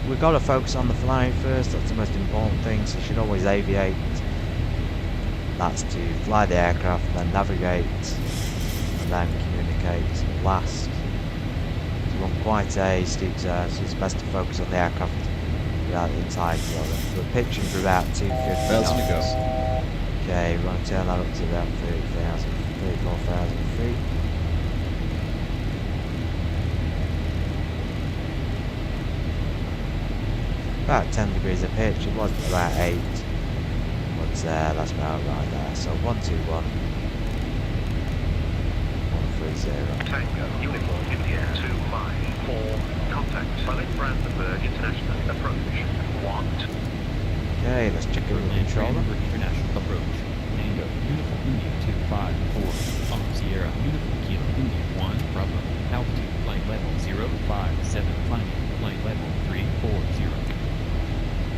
We've got to focus on the flying first, that's the most important thing, so you should always aviate. That's to fly the aircraft, then navigate, and then communicate last. It's on quite a steep turn, so it's best to focus on the aircraft throughout the entire flight. We're pitching for about 250 knots. To go. Okay, we're going to turn that up to about 34,000 feet. About 10 degrees of pitch, it was about 8, but that's about right there. So 121, 130. Tango, Uniform India 254, contact Berlin Brandenburg International, approach 1. Okay, let's check in with the Berlin controller. Brandenburg International, approach Tango Uniform India 254. On Sierra Uniform Kilo India 1, Bravo. Altitude flight level 057, climbing flight level 340.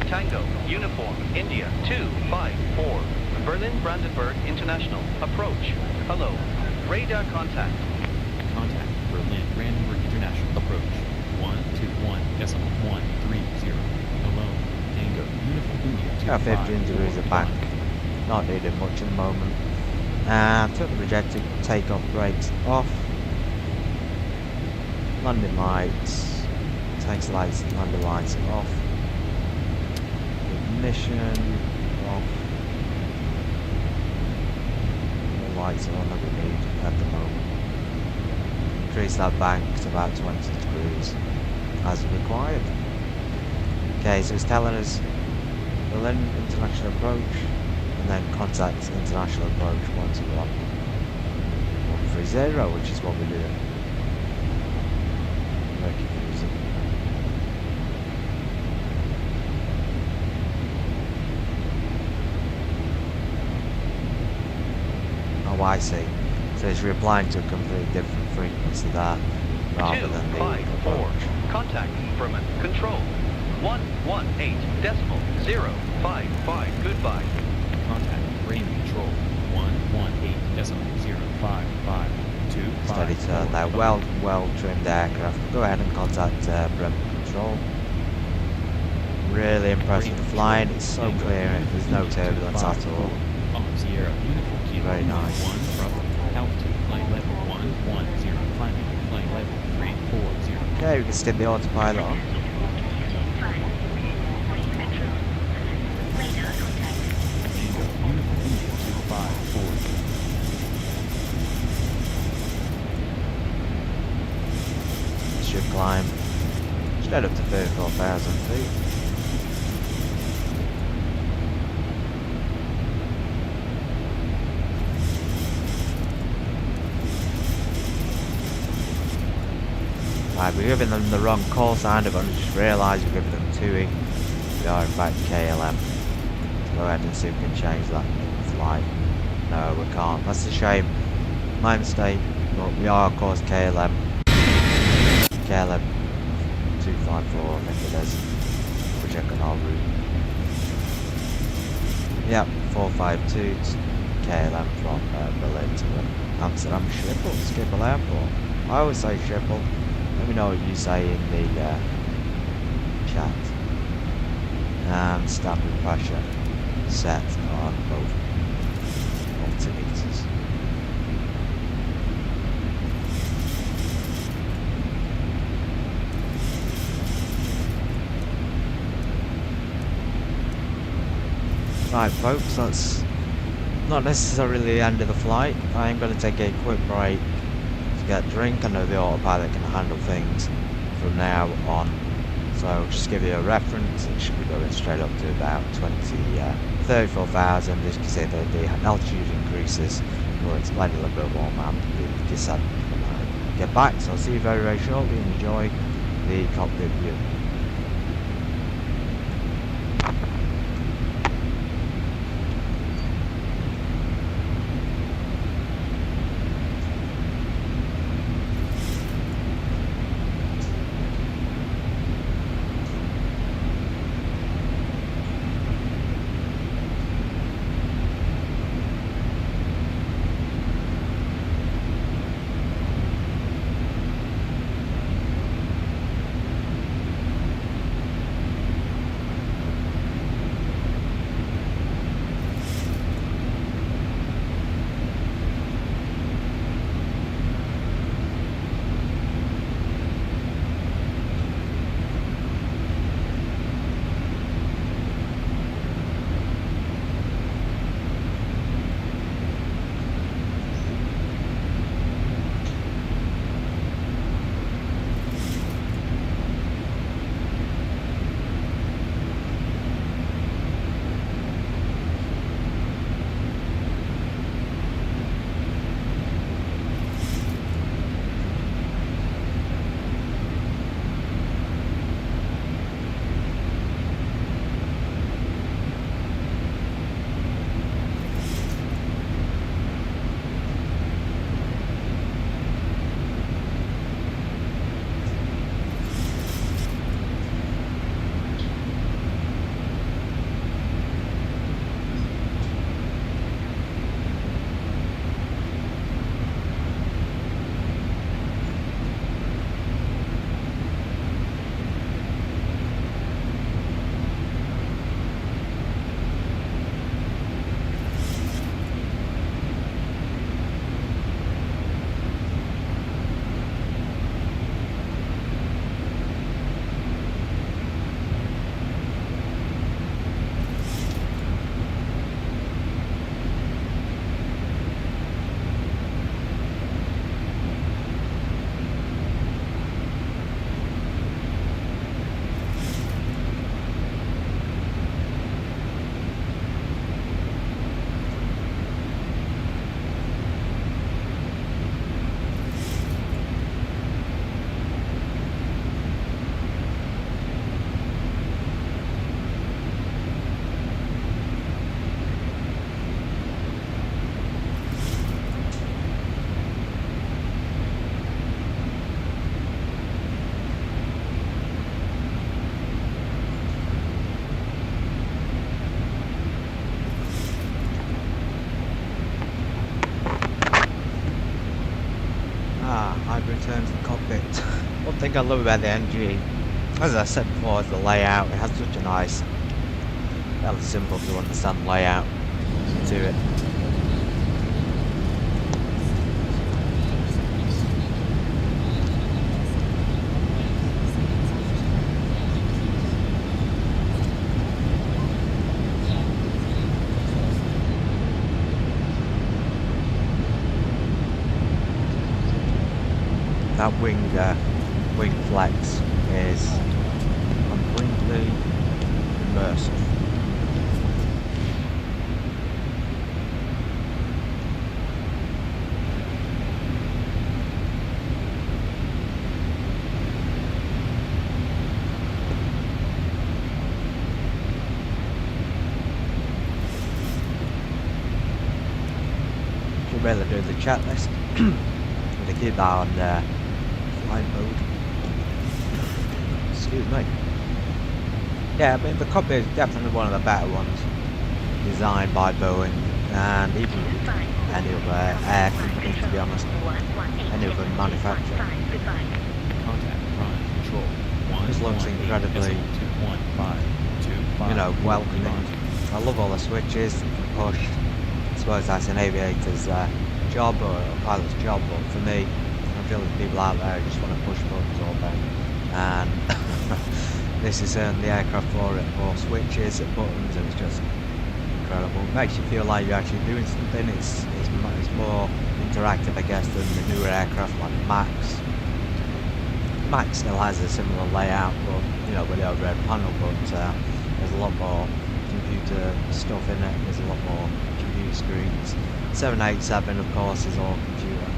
Tango, Uniform, India, 254. Berlin Brandenburg International, approach. Hello. Radar contact. Contact Berlin Brandenburg International, approach 121.130. Hello. Tango, Uniform, India, Got 15 degrees of bank. Not needed much at the moment. Took the projected takeoff brakes off. Landing lights. Taxi lights, landing lights off. Ignition off. The lights are on that we need at the moment. Increase that bank to about 20 degrees as required. Okay, so it's telling us Berlin international approach and then contact international approach 121 130, which is what we're doing. Very confusing. Oh, I see. So it's replying to a completely different frequency there, rather than the 254. approach. Contact Berlin Control. 118.055. Goodbye. Contact Brain Control 118.055. Steady turn there. Well trimmed aircraft. Go ahead and contact Bremen Control. Really impressed with the flying. It's so clear. There's no turbulence at all. Sierra, uniform kilo, Very nice. 1, Bravo, altitude, plane level 110, climbing, plane level 340. Okay, we can stick the autopilot on. Tango, uniform India 254. Should climb straight up to 34,000 feet. Right, we're giving them the wrong call sign. I've only just realised we're giving them 2E. We are in fact KLM. Go ahead and see if we can change that flight. No, we can't. That's a shame. My mistake. But we are, of course, KLM. KLM 254, I think it is. We're checking our route. Yep, 452 KLM from Berlin to Amsterdam Schiphol, Schiphol Airport. I always say Schiphol. Let me know what you say in the chat. And standard pressure set on both altimeters. Right folks, that's not necessarily the end of the flight. I am going to take a quick break to get a drink. I know the autopilot can handle things from now on. So just to give you a reference, it should be going straight up to about 34,000. As you can see, the altitude increases. We'll explain a little bit more about the descent when I get back. So I'll see you very, very shortly and enjoy the cockpit view. I've returned to the cockpit. One thing I love about the NG As I said before, the layout, it has such a nice, fairly simple to understand layout to it. That wing flex is completely immersive. Should really do the checklist. To keep that on flight mode. Excuse me. Yeah, I mean the cockpit is definitely one of the better ones designed by Boeing and even any other air company, to be honest. Any other manufacturer. Contact prime control. This looks incredibly, you know, welcoming. I love all the switches, you can push. I suppose that's an aviator's job or a pilot's job, but for me, I feel there's people out there who just want to push buttons all day. And this is the aircraft for it, for switches and buttons, and it's just incredible. It makes you feel like you're actually doing something. It's more interactive, I guess, than the newer aircraft like Max. Max still has a similar layout, but you know, with the overhead panel, but there's a lot more computer stuff in it. There's a lot more computer screens. 787, of course, is all computer.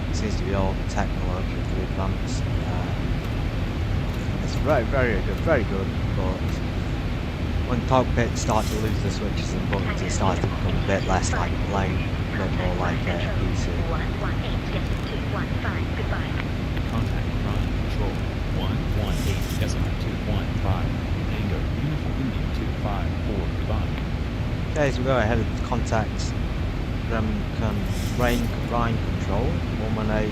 It seems to be all technologically advanced. It's very good, but when cockpits start to lose the switches and buttons, it starts to become a bit less like a plane, a bit more like a PC. Contact prime control 118.215 Tango Uniform India 254 goodbye. Okay, so we go ahead and contact rain control 118.215.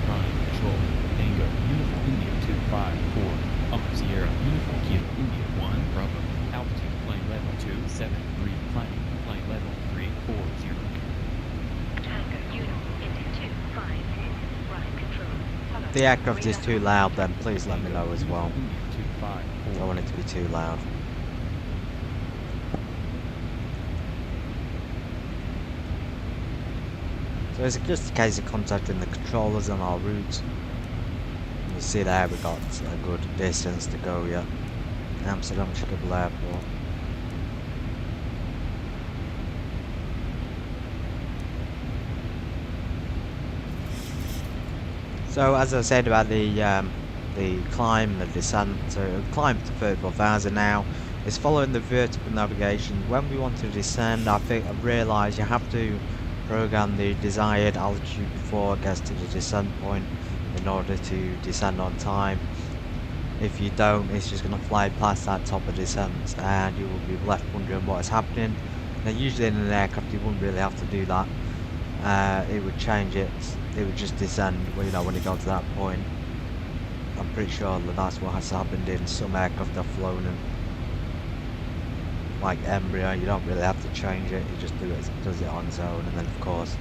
Prime control Tango Uniform India 254 Sierra Uniform Kilo India 1 Bravo altitude plane level 273 climbing plane level 340. Tango Uniform India 254 prime control. If the aircraft is too loud, then please let me know as well. I 254 don't want it to be too loud. So it's just a case of contacting the controllers on our route. You see there we've got a good distance to go yet. Amsterdam Schiphol Airport. So as I said about the climb, the descent, so climb to 34,000 now. It's following the vertical navigation. When we want to descend, I've realised you have to program the desired altitude before it gets to the descent point in order to descend on time. If you don't, it's just going to fly past that top of descent and you will be left wondering what is happening. Now usually in an aircraft you wouldn't really have to do that. It would change it, it would just descend, well, you know, when you go to that point. I'm pretty sure that's what has happened in some aircraft I've flown in. Like Embraer, you don't really have to change it, you just does it on its own, and then of course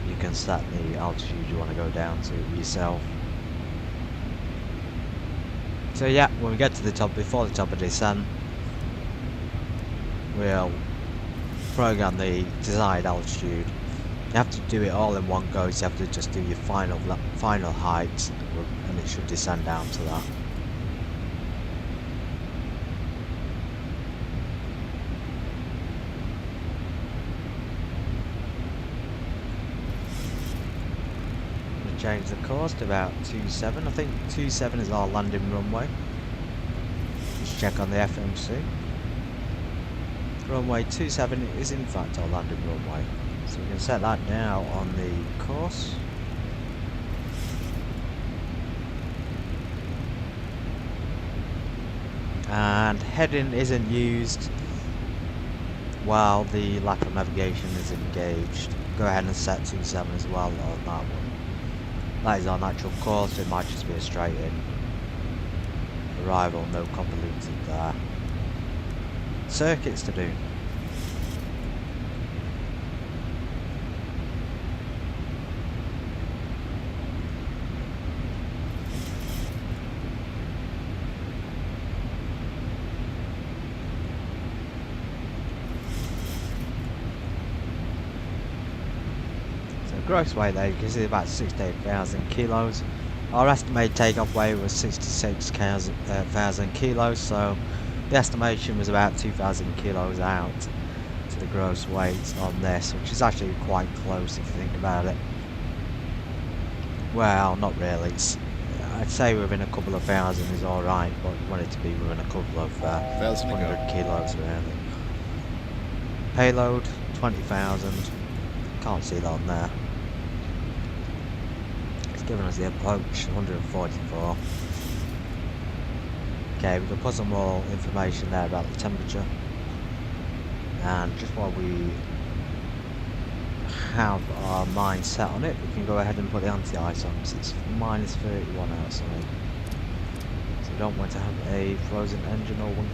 you can set the altitude you want to go down to yourself. So yeah, when we get to the top, before the top of descent, we'll program the desired altitude. You have to do it all in one go, so you have to just do your final height, and it should descend down to that. Change the course to about 27. I think 27 is our landing runway. Let's check on the FMC. Runway 27 is in fact our landing runway. So we can set that now on the course. And heading isn't used while the lateral navigation is engaged. Go ahead and set 27 as well on that one. That is our natural course, it might just be a straight in. Arrival, no convoluted there. Circuits to do. Gross weight there, you can see about 68,000 kilos. Our estimated takeoff weight was 66,000 kilos, so the estimation was about 2,000 kilos out to the gross weight on this, which is actually quite close if you think about it. Well, not really. I'd say within a couple of thousand is alright, but you want it to be within a couple of 100 kilos really. Payload, 20,000. Can't see that on there. Giving us the approach, 144. Okay, we can put some more information there about the temperature. And just while we have our mind set on it, we can go ahead and put the anti-ice on. So it's minus 31 outside. So we don't want to have a frozen engine or one.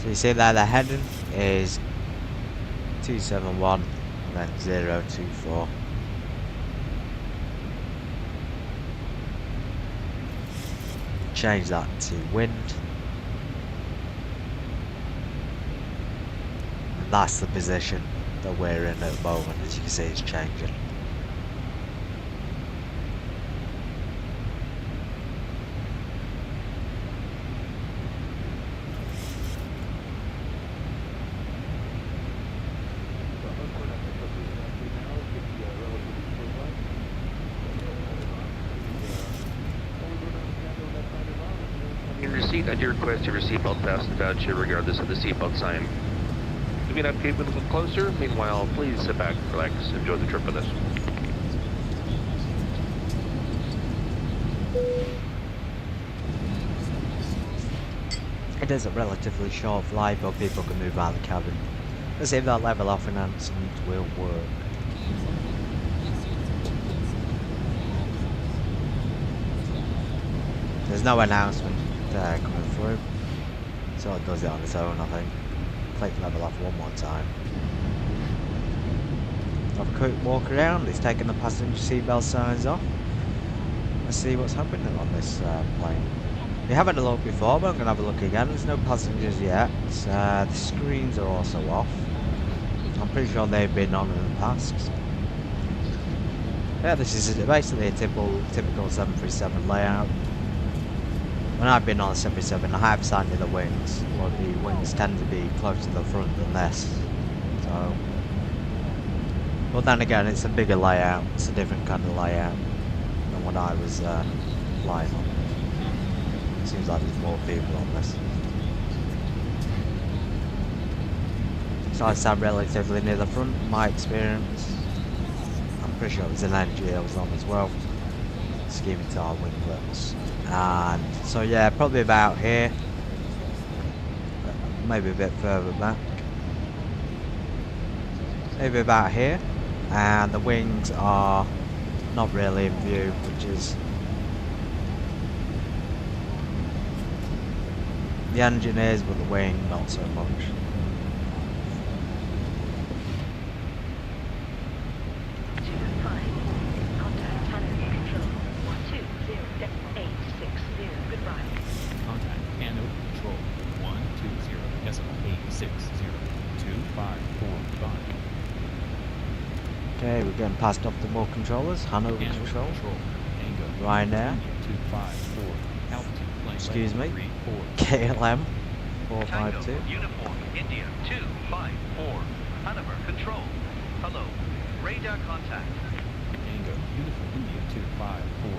So you see there the heading is 271 and then 024. Change that to wind. And that's the position that we're in at the moment, as you can see it's changing. In receipt, at your request, your seatbelt fastened voucher regardless of the seatbelt sign. If you're not able to come closer, meanwhile, please sit back, relax, enjoy the trip with us. It is a relatively short flight, but people can move out of the cabin. Let's see if that level off announcement will work. There's no announcement coming through, so it does it on its own, I think. Click level off one more time. Have a quick walk around, it's taking the passenger seatbelt signs off. Let's see what's happening on this plane. We haven't had a look before, but I'm going to have a look again. There's no passengers yet. The screens are also off. I'm pretty sure they've been on in the past. Yeah, this is basically a typical 737 layout. When I've been on a 737, I have sat near the wings. Well, the wings tend to be closer to the front than this. So, but then again, it's a bigger layout. It's a different kind of layout than what I was flying on. Seems like there's more people on this. So I sat relatively near the front, in my experience. I'm pretty sure there's an NG I was on as well. Scheming to our winglets. And so yeah, probably about here. Maybe a bit further back. Maybe about here. And the wings are not really in view, which is... The engine is, but the wing not so much. Contact Hanover Control 120.860.2545. Okay, we're getting past optimal controllers. Hanover Control. Ryanair. 254. Altitude plane Excuse me. 34. KLM. Tango 452. Uniform India 254. Hanover Control. Hello. Radar contact. Tango Uniform India 254.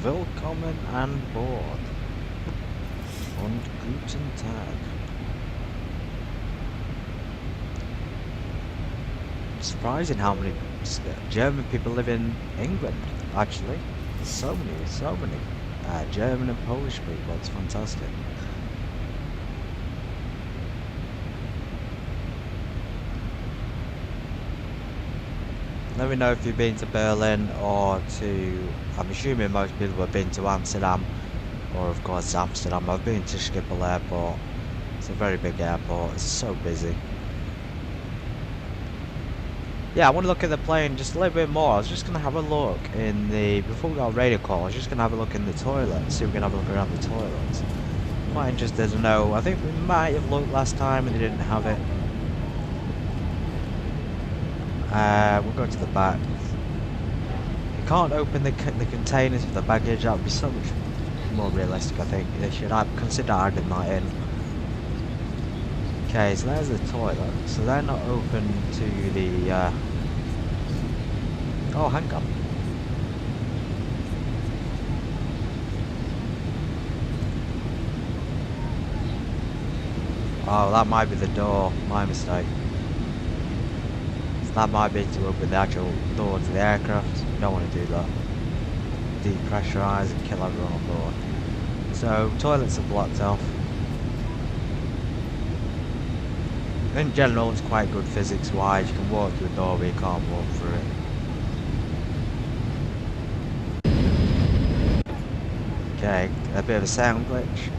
Willkommen an Bord. Und guten Tag. Surprising how many German people live in England, actually. There's so many German and Polish people. It's fantastic. Let me know if you've been to Berlin or to, I'm assuming most people have been to Amsterdam, or of course Amsterdam. I've been to Schiphol airport. It's a very big airport, it's so busy. Yeah, I want to look at the plane just a little bit more. I was just going to have a look in the, before we got a radio call, I was just going to have a look in the toilet, see if we can have a look around the toilets. Quite interested to know. I think we might have looked last time and they didn't have it. We'll go to the back. You can't open the containers for the baggage. That would be so much more realistic. I think they should consider adding that in. Okay, so there's the toilet. So they're not open to the. Oh, hang on. Oh, that might be the door. My mistake. That might be to open the actual door to the aircraft. You don't want to do that. Depressurize and kill everyone on board. So, toilets are blocked off. In general, it's quite good physics-wise. You can walk through a door, but you can't walk through it. Okay, a bit of a sound glitch.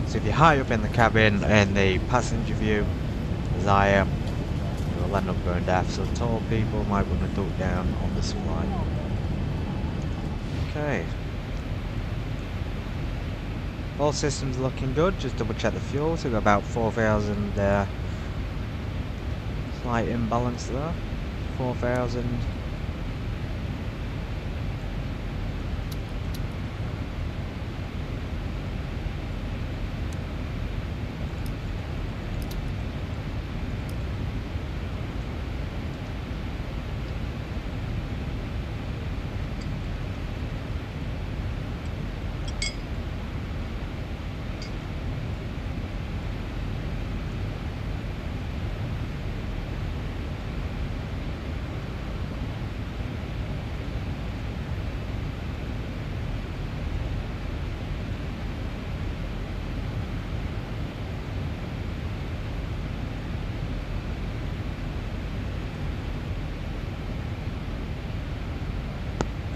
So if you're high up in the cabin in the passenger view, as I am, you'll end up going deaf. So tall people might want to duck down on this flight. Okay. All systems looking good. Just double check the fuel. So we've got about 4,000 slight imbalance there. 4,000.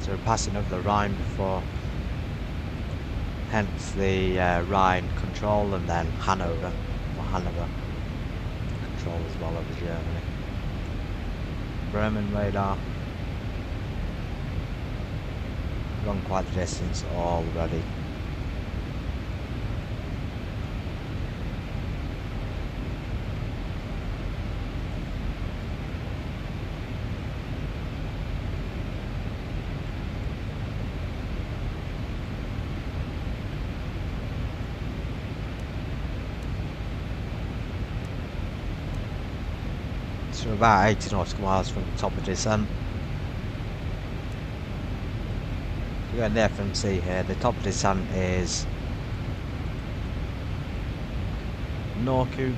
So we're passing over the Rhine before, hence the Rhine control, and then Hanover, or Hanover control as well over Germany. Bremen radar. Gone quite the distance already. So about 80 nautical miles from the top of descent. You're going the FMC here. The top of descent is Norku.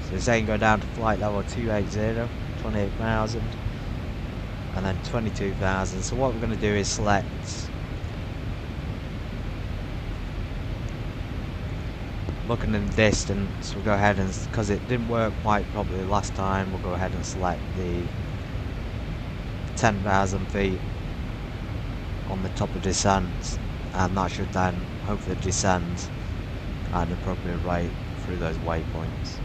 So it's saying go down to flight level 280, 28,000, and then 22,000. So what we're going to do is select looking in the distance. We'll go ahead and, because it didn't work quite properly last time, we'll go ahead and select the 10,000 feet on the top of descent, and that should then hopefully descend at an appropriate rate through those waypoints.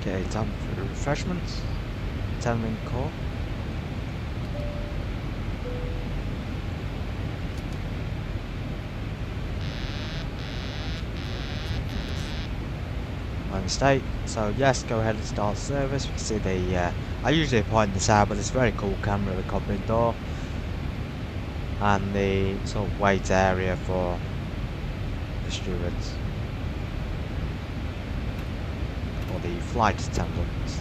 Okay, time for refreshments. 10-ring call. My mistake. So yes, go ahead and start service. You can see the I usually point this out, but it's a very cool camera at the cockpit door. And the sort of wait area for the stewards. Or the flight attendants.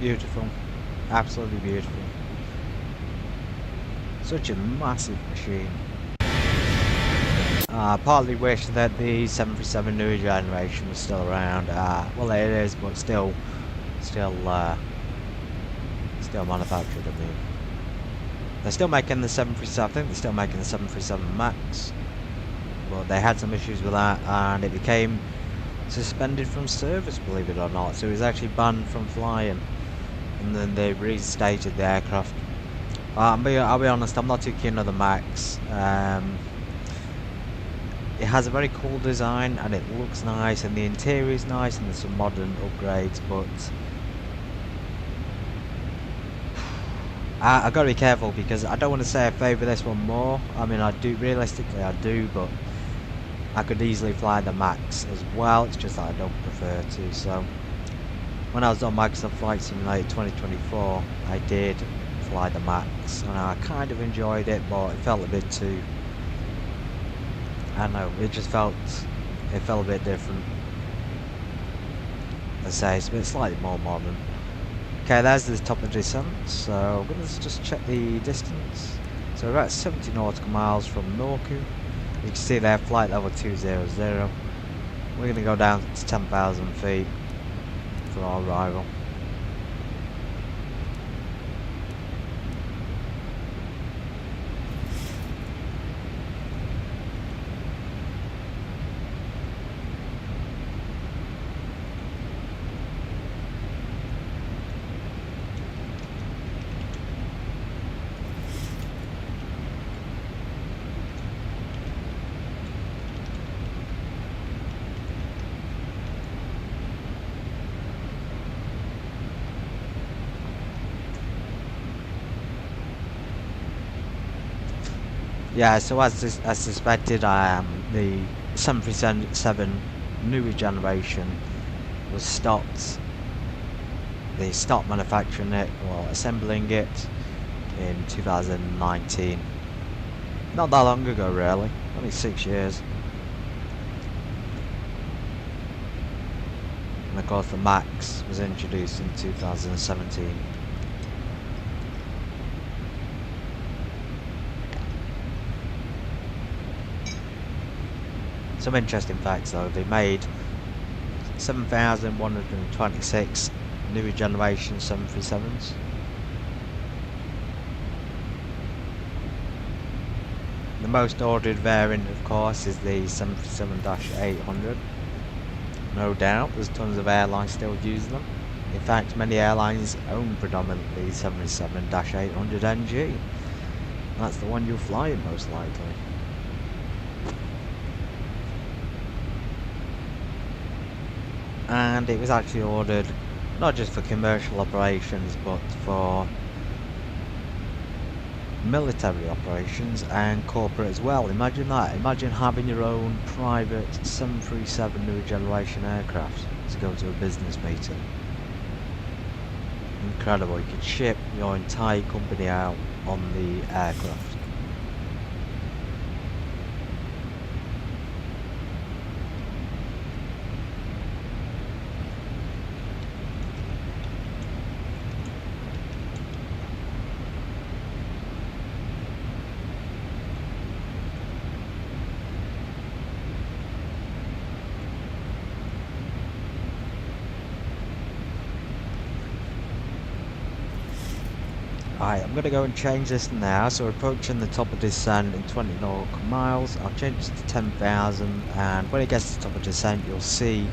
Beautiful, absolutely beautiful. Such a massive machine. Partly wish that the 737 newer generation was still around. Well, it is, but still manufactured. I mean, they're still making the 737. I think they're still making the 737 Max, but they had some issues with that, and it became suspended from service, believe it or not. So it was actually banned from flying. And then they reinstated the aircraft. But I'll be honest, I'm not too keen on the Max. It has a very cool design and it looks nice, and the interior is nice, and there's some modern upgrades. But I've got to be careful because I don't want to say I favour this one more. I mean, I do, realistically I do, but I could easily fly the Max as well. It's just that I don't prefer to. So when I was on Microsoft Flight Simulator 2024, I did fly the Max, and I kind of enjoyed it, but it felt a bit too, I don't know, it felt a bit different. Let's say it's a bit slightly more modern. Okay, there's the top of the descent, so I'm going to just check the distance. So we're at 70 nautical miles from Norku. You can see there, flight level 200. We're going to go down to 10,000 feet for our arrival. Yeah, so as suspected, the 737 newer generation was stopped. They stopped manufacturing it or assembling it in 2019. Not that long ago, really. Only 6 years. And of course, the Max was introduced in 2017. Some interesting facts though, they made 7,126 newer generation 737s. The most ordered variant, of course, is the 737-800. No doubt, there's tons of airlines still using them. In fact, many airlines own predominantly 737-800 NG. That's the one you'll fly in most likely. And it was actually ordered not just for commercial operations, but for military operations and corporate as well. Imagine that. Imagine having your own private 737 new generation aircraft to go to a business meeting. Incredible. You could ship your entire company out on the aircraft. Right, I'm going to go and change this now, so we're approaching the top of descent in 20 nautical miles. I'll change this to 10,000, and when it gets to the top of descent you'll see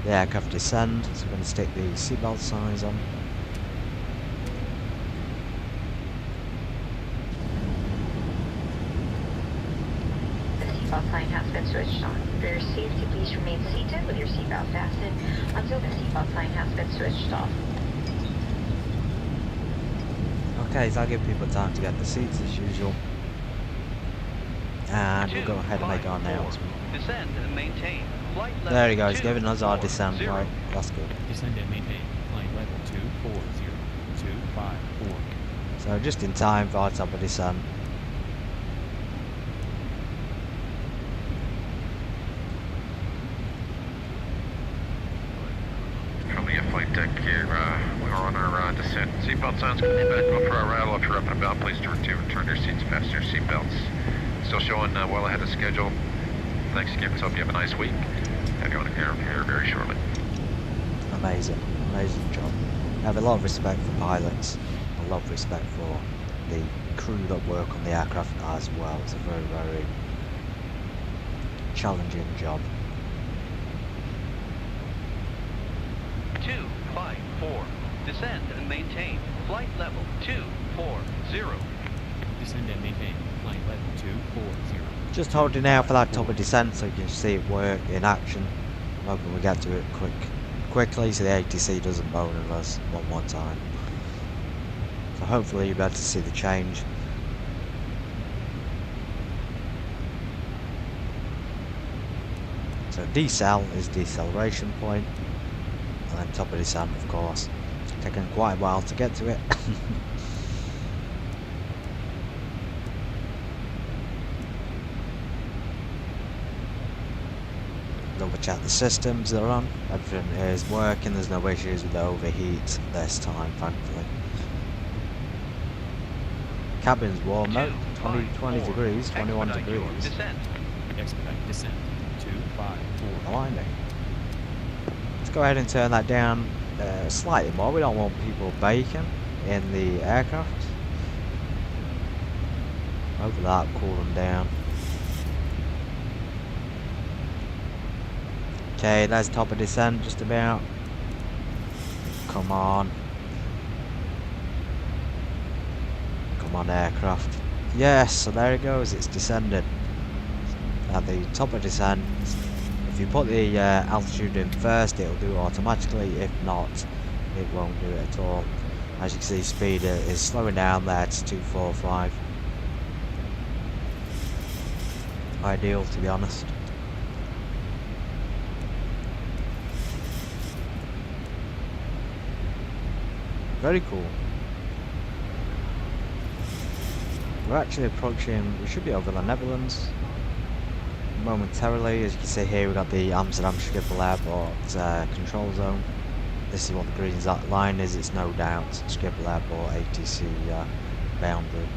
the aircraft descend, so we're going to stick the seatbelt signs on. The seatbelt sign has been switched on. For your safety, please remain seated with your seatbelt fastened until the seatbelt sign has been switched off. Okay, so I'll give people time to get the seats as usual. And we'll go ahead and make our announcement. Descend and maintain. Flight level There he goes, giving us our descent. Right, that's good. Descend and maintain. Flight level 240-254. So just in time for our top of descent. Coming at flight deck here, we're on our descent. Seatbelt signs going to be back up for our rattle. If you're up and about, please return your seats, fasten your seatbelts. Still showing well ahead of schedule. Thanks again. Hope you have a nice week. Have you on here very shortly. Amazing, amazing job. I have a lot of respect for pilots. A lot of respect for the crew that work on the aircraft as well. It's a very, very challenging job. 254. Descend and maintain. Flight level 240. Descend and maintain. Flight level 240. Just holding out for that top of descent so you can see it work in action. I'm hoping we get to it quickly so the ATC doesn't bone us one more time. So hopefully you'll be able to see the change. So decel is deceleration point, and then top of descent, of course. It's taken quite a while to get to it. Double check the systems are on. Everything is working. There's no issues with the overheat this time, thankfully. Cabin's warm though. 20 degrees, 21 degrees. Expedite descent. 254. Blimey. Let's go ahead and turn that down slightly more. We don't want people baking in the aircraft. Hopefully that'll cool them down. Okay, there's top of descent just about. Come on. Come on, aircraft. Yes, so there it goes, it's descended. At the top of descent, if you put the altitude in first, it'll do it automatically. If not, it won't do it at all. As you can see, speed is slowing down there to 245. Ideal, to be honest. Very cool. We're actually approaching, we should be over the Netherlands momentarily. As you can see here, we've got the Amsterdam Schiphol Airport control zone. This is what the green line is, it's no doubt Schiphol Airport ATC boundary.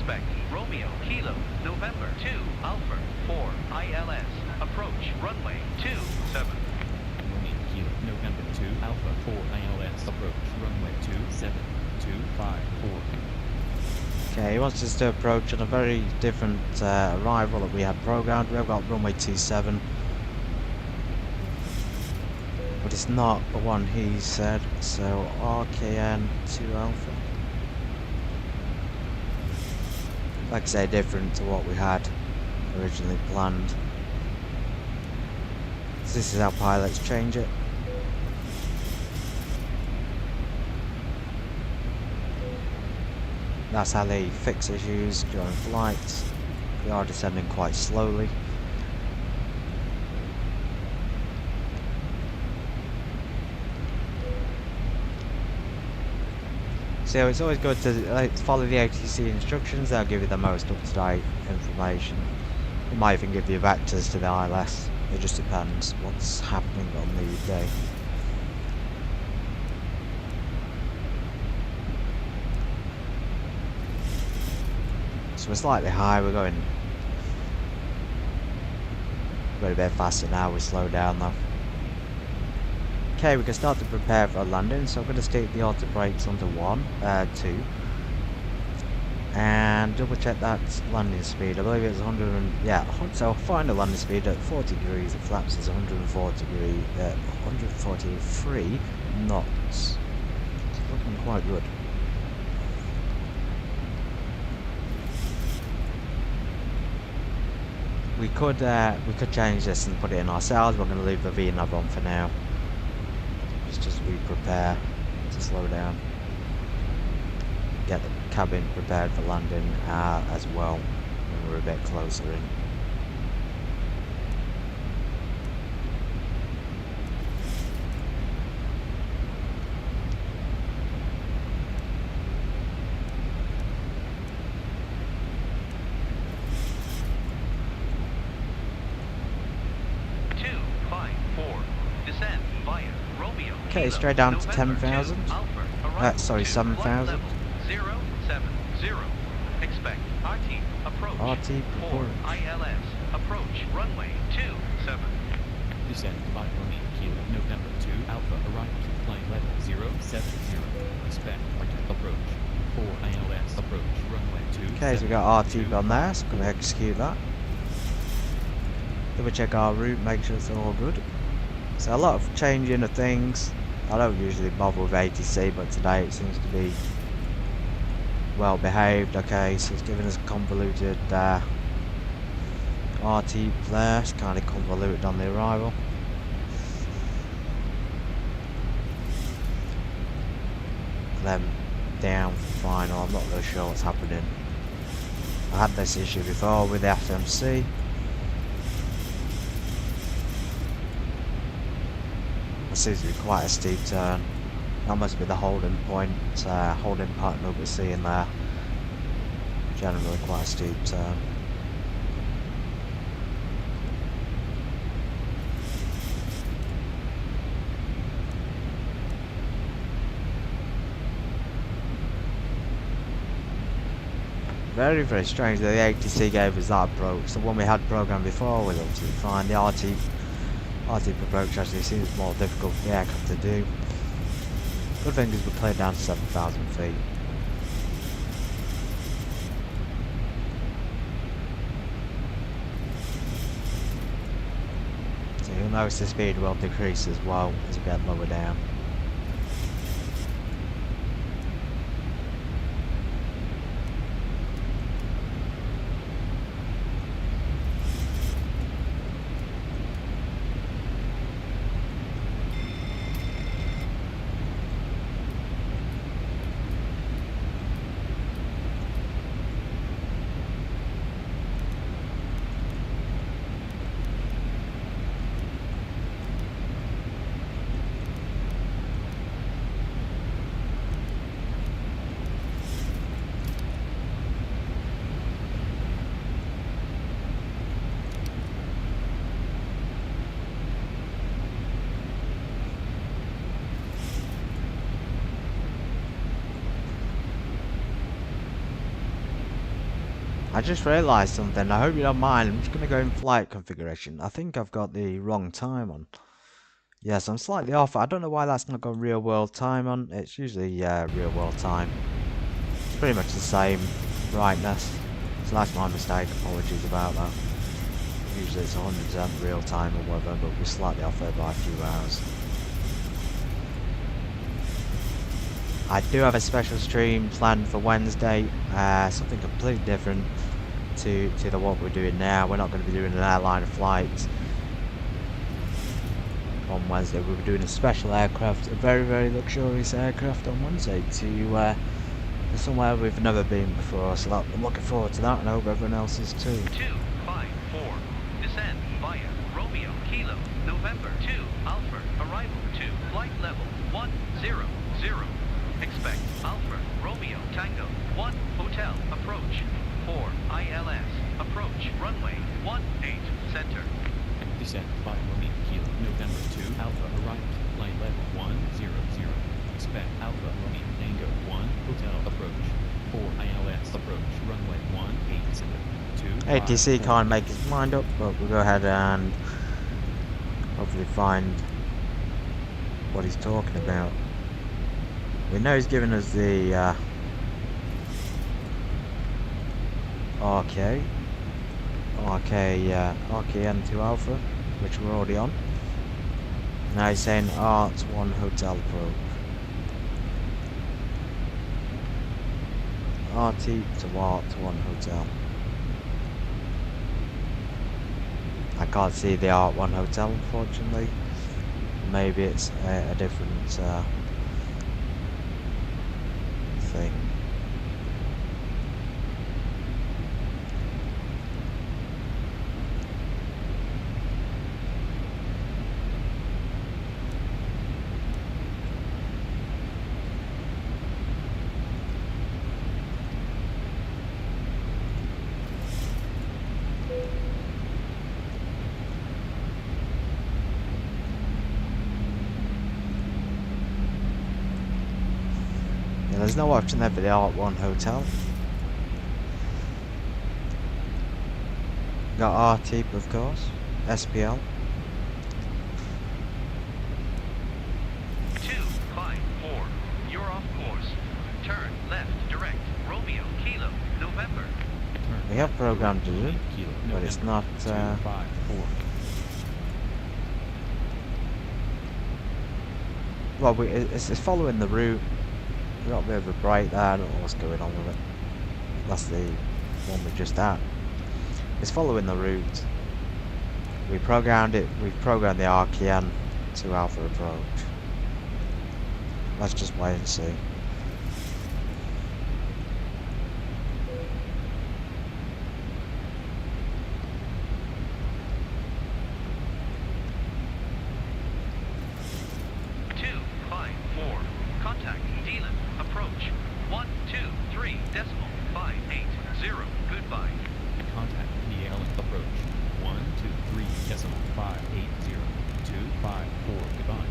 Expect Romeo, Kilo, November 2, Alpha 4, ILS. Approach runway 27. Romeo Kilo, November 2, Alpha 4 ILS. Approach runway 27, 254. Okay, he wants us to approach on a very different arrival that we had programmed. We've got runway 27. But it's not the one he said, so RKN 2 Alpha. Like I say, different to what we had originally planned. So this is how pilots change it. That's how they fix issues during flights. We are descending quite slowly. So it's always good to follow the ATC instructions. They'll give you the most up-to-date information. They might even give you vectors to the ILS. It just depends what's happening on the day. So we're slightly high. We're going a bit faster now. We slow down though. Okay, we can start to prepare for a landing, so I'm going to stick the auto brakes onto 2, and double check that landing speed. I believe it's 100 and, yeah, so find a landing speed at 40 degrees, the flaps is 143 knots. It's looking quite good. We could change this and put it in ourselves. We're going to leave the VNAV on for now. Just as we prepare to slow down, get the cabin prepared for landing as well when we're a bit closer in. Okay, straight down to 10,000. Sorry, 7,000. 070. Expect RT approach. RT approach. ILS approach runway 27. Descend by Romeo Kilo, November 2 Alpha arrival to plane level 070. Expect RT approach. 4 ILS approach runway 2. Okay, so we got RT on there, so I'm going to execute that. Double check our route, make sure it's all good. So a lot of changing of things. I don't usually bother with ATC, but today it seems to be well behaved. Okay, so it's giving us a convoluted RT flare. It's kind of convoluted on the arrival. Then down final. I'm not really sure what's happening. I had this issue before with the FMC. It seems to be quite a steep turn. That must be the holding point, holding pattern we're seeing there. Generally quite a steep turn. Very, very strange that the ATC gave us that approach. The one we had programmed before was absolutely fine. The RT approach actually seems more difficult for the aircraft to do. Good thing is we cleared down to 7,000 feet. So you'll notice the speed will decrease as well as we get lower down. I just realised something. I hope you don't mind. I'm just going to go in flight configuration. I think I've got the wrong time on. Yes, I'm slightly off. I don't know why that's not got real world time on. It's usually real world time. It's pretty much the same brightness. So that's my mistake. Apologies about that. Usually it's 100% real time or whatever, but we're slightly off there by a few hours. I do have a special stream planned for Wednesday, something completely different to what we're doing now. We're not going to be doing an airliner flight on Wednesday. We'll be doing a special aircraft, a very, very luxurious aircraft on Wednesday to somewhere we've never been before. So I'm looking forward to that, and I hope everyone else is too. 254, descend via Romeo Kilo, November 2, Alpha, arrival to flight level 100. Expect Alpha, Romeo, Tango, 1, Hotel, approach, 4, ILS, approach, runway, 18, center. Descent by Romeo Kilo, November 2, Alpha, arrival to flight level 100. Expect Alpha, Romeo, Tango, 1, Hotel, approach, 4, ILS, approach, runway 18, 2, ATC can't make his mind up, but we'll go ahead and hopefully find what he's talking about. We know he's given us the RKN2 Alpha, which we're already on. Now he's saying Art 1 Hotel approach. RT to Art 1 Hotel. I can't see the Art 1 Hotel, unfortunately. Maybe it's a different thing. There's no option there for the Art 1 Hotel. Got RT, of course. SPL. 254, you're off course. Turn left, direct, Romeo, Kilo, November. We have programmed to do, but it's not. Well, it's following the route. We've got a bit of a break there. I don't know what's going on with it. That's the one we just had. It's following the route. We programmed it. We've programmed the RKN to Alpha approach. Let's just wait and see. Contact Dealan. Approach 123.580. Goodbye. Contact Dealan. Approach 123.580. 254. Goodbye.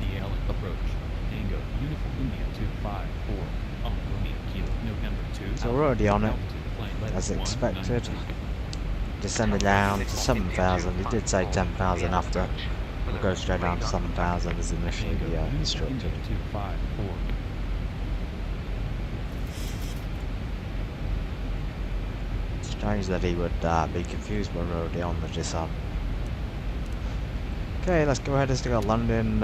Dealan. Approach. Tango. Uniform India 254. On Romeo Kilo. November 2. So we're already on it, as expected. Descended down to 7,000. He did say 10,000 after. We'll go straight down to 7,000 as initially instructed. Strange that he would be confused when we're already on the descent. Okay, let's go ahead and stick our landing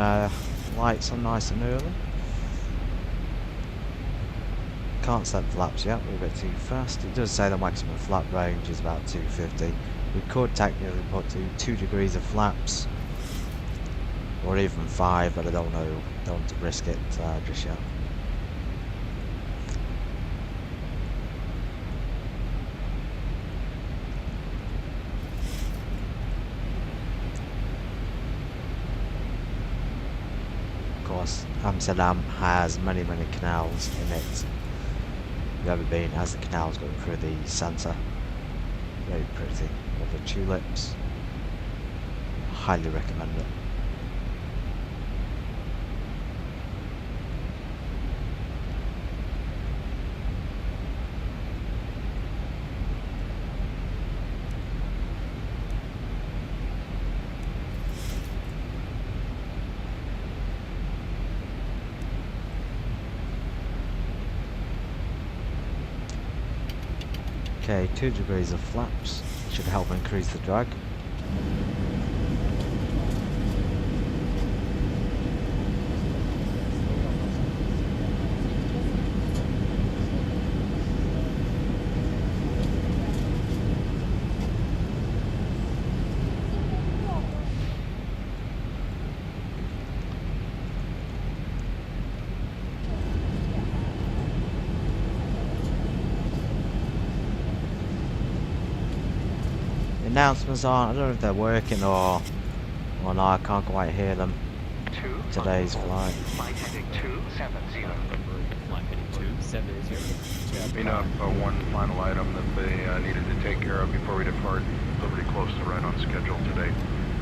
lights on nice and early. Can't set flaps yet, we're a bit too fast. It does say the maximum flap range is about 250. We could technically put to 2 degrees of flaps, or even 5, but I don't know, don't want to risk it just yet. Of course, Amsterdam has many canals in it. If you've ever been, has the canals going through the centre. Very pretty. With the tulips. Highly recommend it. Okay, 2 degrees of flaps should help increase the drag. Announcements aren't, I don't know if they're working or no, I can't quite hear them. Today's flight. Flight heading 270. Flight heading 270. Wrapping up one final item that they needed to take care of before we depart. We're pretty close to right on schedule today.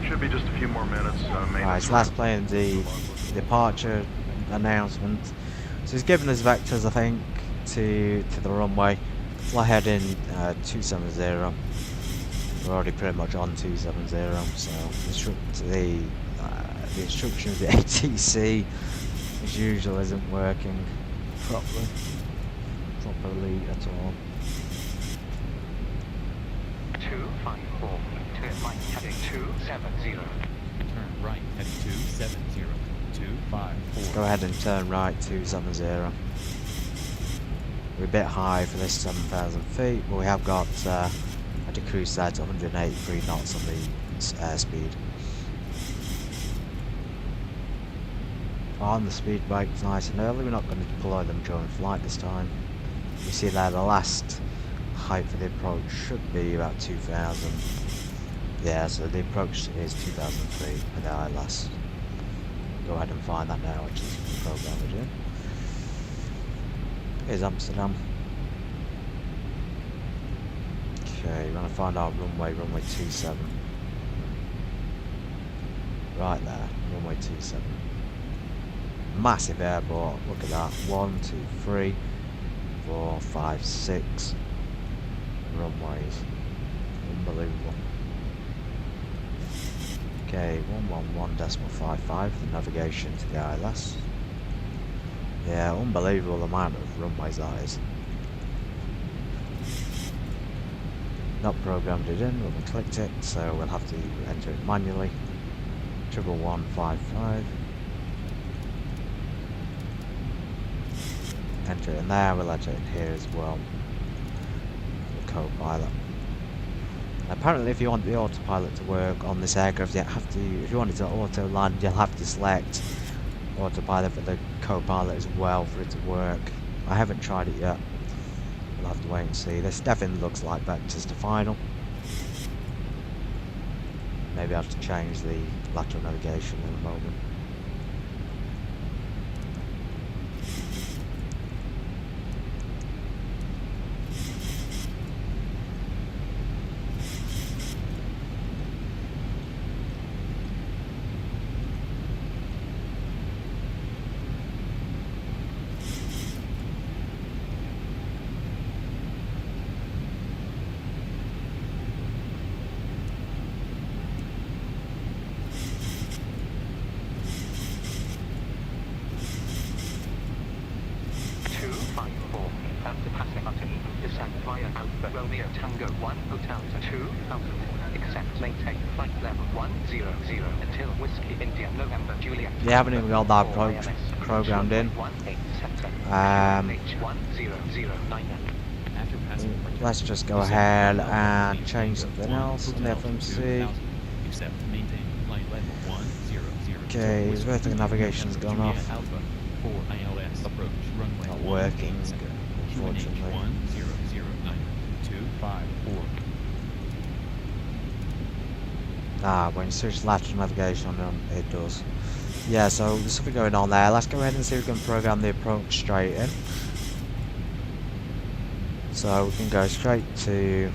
Should be just a few more minutes. Right, so that's playing the departure announcement. So he's given us vectors, I think, to the runway. Fly heading 270. We're already pretty much on 270, so the instructions, the ATC as usual isn't working properly at all. 254, turn right heading 270. Turn right heading 270. 254. Let's go ahead and turn right 270. We're a bit high for this 7,000 feet, but we have got a cruise there to 183 knots on the airspeed. On the speed brakes nice and early, we're not going to deploy them during flight this time. You see there the last height for the approach should be about 2,000. Yeah, so the approach is 2,000 feet with the ILS. Go ahead and find that now, which is programmed in. Here's Amsterdam. Okay, we're going to find our runway 27. Right there, runway 27. Massive airport, look at that. 1, 2, 3, 4, 5, 6 runways. Unbelievable. Okay, 111.55, the navigation to the ILS. Yeah, unbelievable amount of runways that is. Not programmed it in, we haven't clicked it, so we'll have to enter it manually. 11155. Enter it in there, we'll enter it in here as well. The co-pilot. Apparently if you want the autopilot to work on this aircraft, you have to, if you want it to auto land, you'll have to select autopilot for the co-pilot as well for it to work. I haven't tried it yet. We'll have to wait and see. This definitely looks like vectors to final. Maybe I have to change the lateral navigation in a moment. Descent via Alpha Romeo Tango 1 Hotel to 2000. Accept maintain flight level 100 until Whiskey India November Juliet. They haven't even got that approach programmed in. Let's just go ahead and change something else in the FMC. Okay, his vertical navigation's gone off. Not working, unfortunately. Ah, when you switch lateral navigation on, it does. Yeah, so there's something going on there. Let's go ahead and see if we can program the approach straight in. So we can go straight to...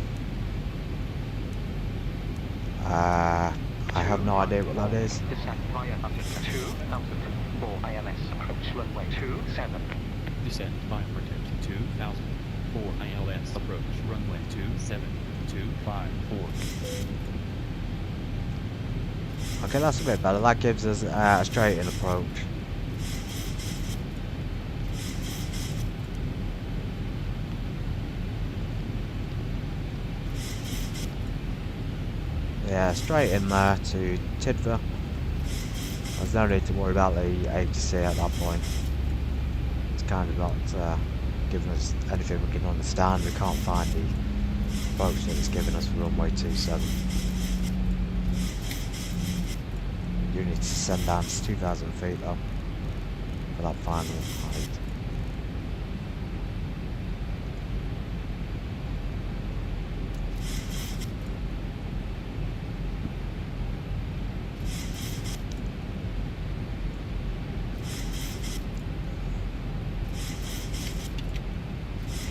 I have no idea what that is. Descent via 2004 ILS approach runway 27. Descent via protect 2004 ILS approach runway 27254. Okay, that's a bit better. That gives us a straight in approach. straight in there to Tidver. There's no need to worry about the ATC at that point. It's kind of not giving us anything we can understand. We can't find the approach that it's giving us for runway 27. You need to send down to 2,000 feet though for that final height.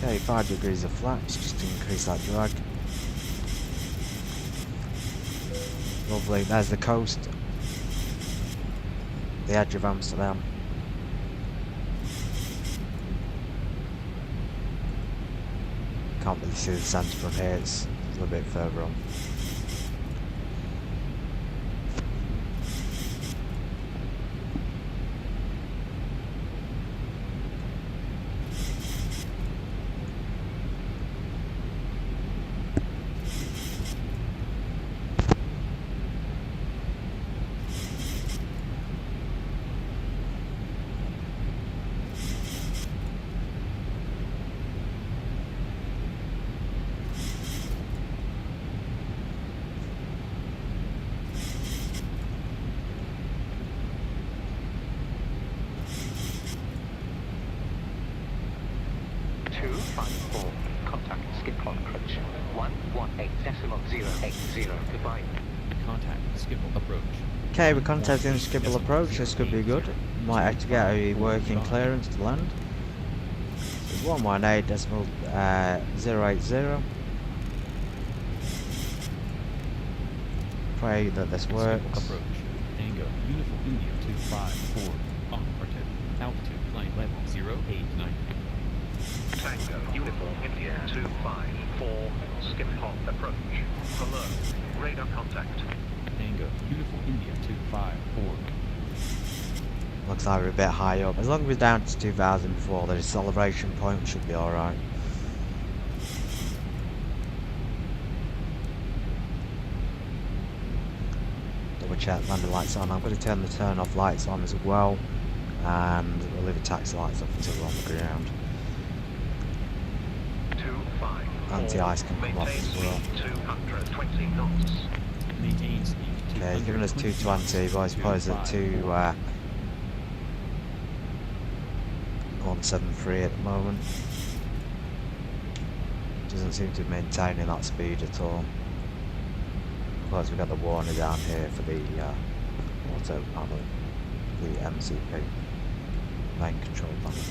Okay, 5 degrees of flaps just to increase that drag. Lovely, there's the coast. The edge of Amsterdam. Can't really see the centre from here, it's a little bit further on. Contact Schiphol approach 118.080. Goodbye. Contact Schiphol approach. Okay, we're contacting Schiphol approach. This could be good. Might actually get a working clearance to land. It's 118.080. Pray that this works. Approach. Tango Uniform India 254. On Arctic. Altitude flight level 089. Tango Uniform India 254. Schiphol approach. Hello. Radar contact. Tango Uniform India 254. Looks like we're a bit high up. As long as we're down to 2004, the deceleration point should be alright. Double check landing lights on. I'm going to turn the turn off lights on as well. And we'll leave the taxi lights off until we're on the ground. Anti-ice can come off as well. 220 knots. Maintain speed. Okay, he's giving us 220, but I suppose at 173 at the moment. Doesn't seem to be maintaining that speed at all. Of course, we've got the warning down here for the auto panel, the MCP, main control panel.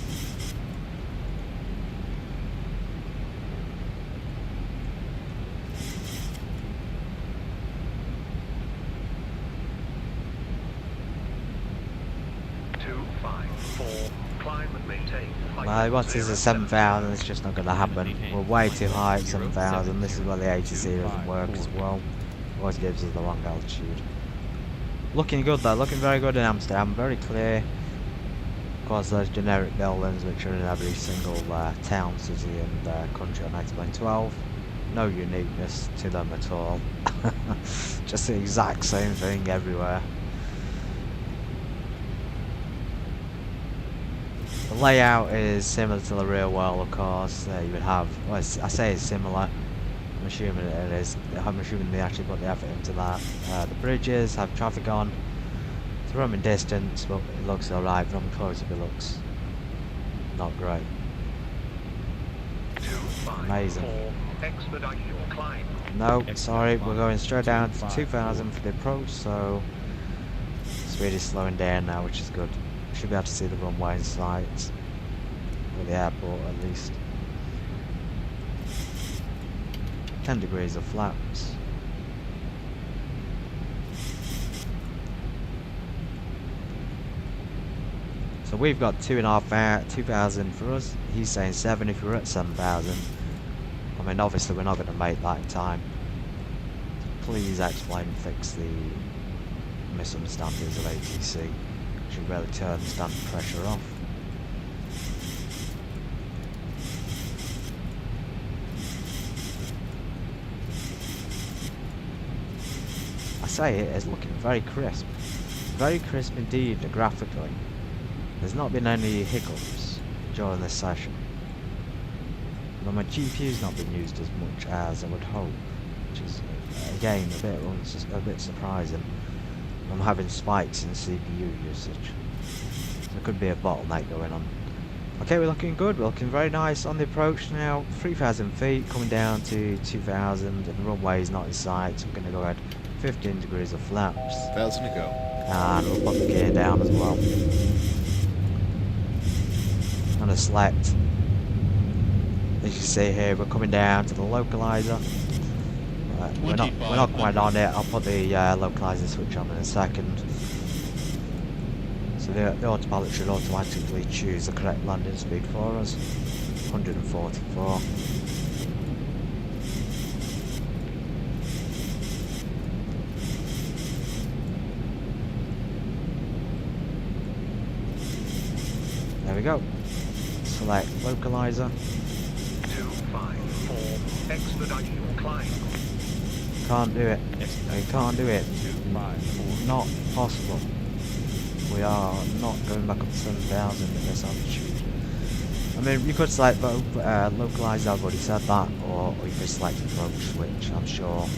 Well, he wants us at 7,000, it's just not going to happen. We're way too high at 7,000, this is where the ATC doesn't work as well. Always gives us the wrong altitude. Looking good though, looking very good in Amsterdam, very clear. Of course those generic buildings which are in every single town, city and country on 1912. No uniqueness to them at all. Just the exact same thing everywhere. The layout is similar to the real world, of course. You would have, well, I say it's similar. I'm assuming it is. I'm assuming they actually put the effort into that. The bridges have traffic on. It's a roaming distance, but it looks alright. From close up, it looks not great. Amazing. No, sorry, we're going straight down to 2,000 for the approach, so speed is slowing down now, which is good. Should be able to see the runway in sight, or the airport at least. 10 degrees of flaps. So we've got 2,000 for us. He's saying 7 if we're at 7,000. I mean, obviously we're not going to make that in time. Please explain and fix the misunderstandings of ATC. Should really turn the standard pressure off. say, it is looking very crisp. Very crisp indeed, graphically. There's not been any hiccups during this session. But my GPU's not been used as much as I would hope, which is, again, a bit surprising. I'm having spikes in CPU usage. So there could be a bottleneck going on. Okay, we're looking good. We're looking very nice on the approach now. 3,000 feet, coming down to 2,000, and the runway is not in sight. So we're going to go ahead 15 degrees of flaps. 1,000 to go. And we'll put the gear down as well. And a select. As you see here, we're coming down to the localizer. We're not quite on it. I'll put the localizer switch on in a second. So the autopilot should automatically choose the correct landing speed for us. 144. There we go. Select localizer. 254, expedite your climb. Can't do it. We can't do it. Not possible. We are not going back up to 7,000 at this altitude. I mean, you could select localize, I've already said that, or you could select approach switch. I'm sure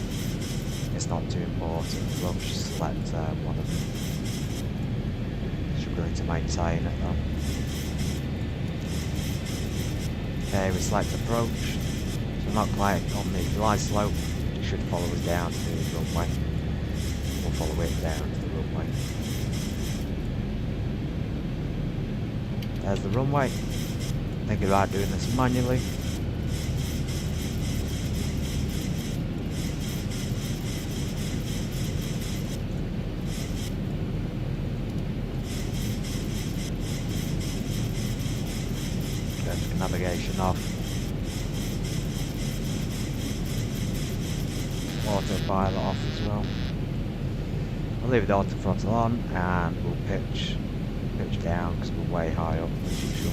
it's not too important. We'll just select one of them. Should be going to maintain it though. Okay, we select approach. So not quite on the glide slope. It should follow us down to the runway. We'll follow it down to the runway. There's the runway. Thinking about doing this manually. Get navigation off. Autopilot off as well. I'll leave the auto throttle on and we'll pitch down because we're way high up as usual.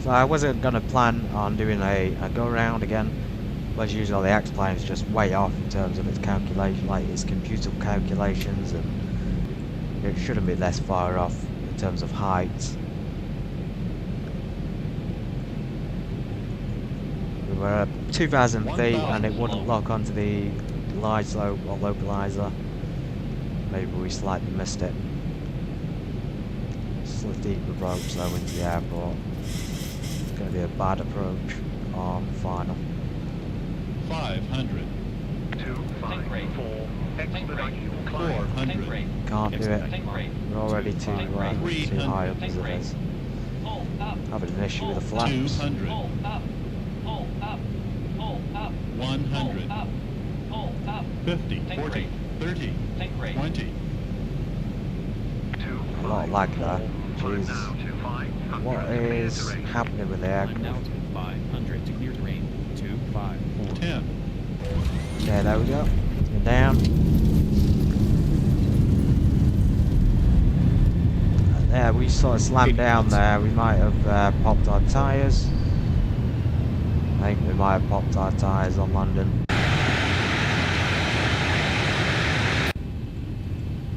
So I wasn't going to plan on doing a go round again, but as usual the X-plane is just way off in terms of its calculation, like its computer calculations, and it shouldn't be less far off in terms of height. We were at 2,000 feet and it wouldn't lock onto the glide slope or localizer. Maybe we slightly missed it. Slid deep approach though into the airport. It's going to be a bad approach on final. 500. 254, expedite your climb. 400. Can't do it. We're already too high up as it is. Having an issue with the flaps. 200. 100. 50. 40. 30. 20. A lot of lag there. Jesus. What is happening with the aircraft? 500 to clear terrain. 254. 10. Okay, there we go. Going down. There, we sort of slammed down there. We might have popped our tyres. I think we might have popped our tyres on London.